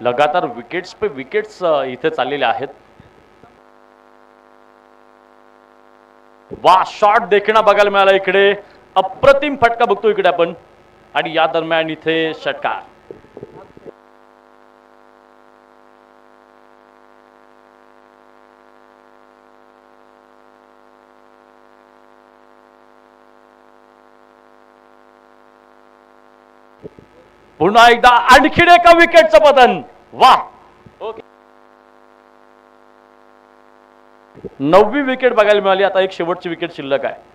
लगातार विकेट्स पे विकेट्स इथे चाललेले आहेत. वा, शॉट देखील बघायला मिळाला इकडे, अप्रतिम फटका बघतो इकडे आपण. आणि या दरम्यान इथे षटकार. पुन्हा एकदा आणखीन एका विकेटचं पतन. वा, ओके, 9वी विकेट बघायला मिळाली. आता एक शेवटची विकेट शिल्लक आहे.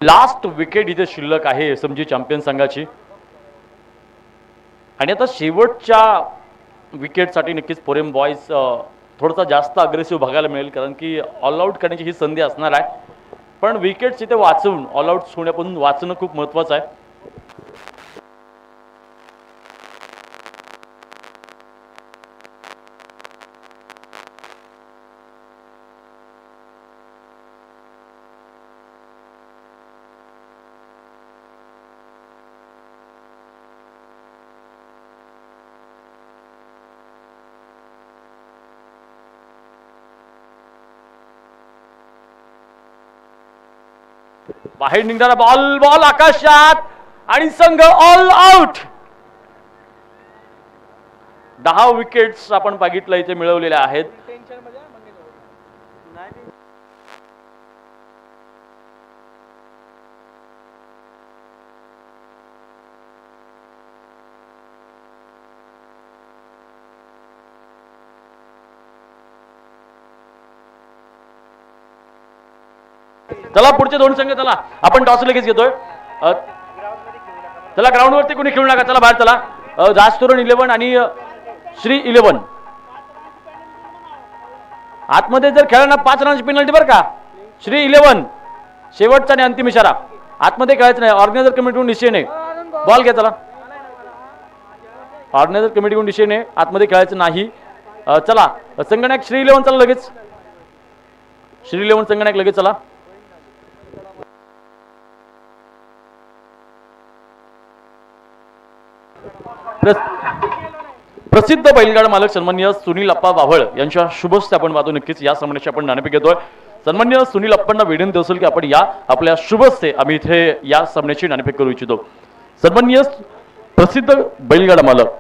लास्ट विकेट इथे शिल्लक आहे SMG चॅम्पियन संघाची. आणि आता शेवटच्या विकेटसाठी नक्कीच फोरेम बॉयज थोडासा जास्त अग्रेसिव्ह बघायला मिळेल, कारण की ऑल आउट करण्याची ही संधी असणार आहे. पण विकेट्स इथे वाचवून ऑल आउट होण्यापासून वाचणं खूप महत्त्वाचं आहे. बाहेर निघणारा बॉल आकाशात आणि संघ ऑल आउट. 10 विकेट्स आपण बघितलं इथे मिळवलेल्या आहेत. चला पुढचे 2 संघ, चला आपण टॉस लगेच घेतोय. चला ग्राउंडवरती कोणी खेळू नका, चला बाहेर चला. जास्तोरण 11 आणि श्री 11 आतमध्ये जर खेळांना 5 रनांची पेनल्टी बरं का. श्री 11 शेवटचा आणि अंतिम इशारा, आतमध्ये खेळायचं नाही. ऑर्गनायझर कमिटीकडून निश्चयने बॉल घ्या चला. ऑर्गनायझर कमिटीकडून निश्चयने आतमध्ये खेळायचं नाही. चला संगणक श्री 11 चला लगेच. श्री 11 संगणक लगेच चला. प्रसिद्ध बैलगाडा मालक सन्माननीय सुनील अप्पा बाभळ यांच्या शुभस्ते आपण पाहतो नक्कीच या सामन्याची आपण नाणेफेक घेतोय. सन्माननीय सुनील अप्पांना विनंती असेल की आपण या आपल्या शुभस्ते आम्ही इथे या सामन्याची नाणेफेक करू इच्छितो. सन्माननीय प्रसिद्ध बैलगाडा मालक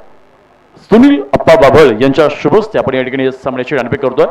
सुनील अप्पा बाभळ यांच्या शुभस्ते आपण या ठिकाणी सामन्याची नाणेफेक करतोय.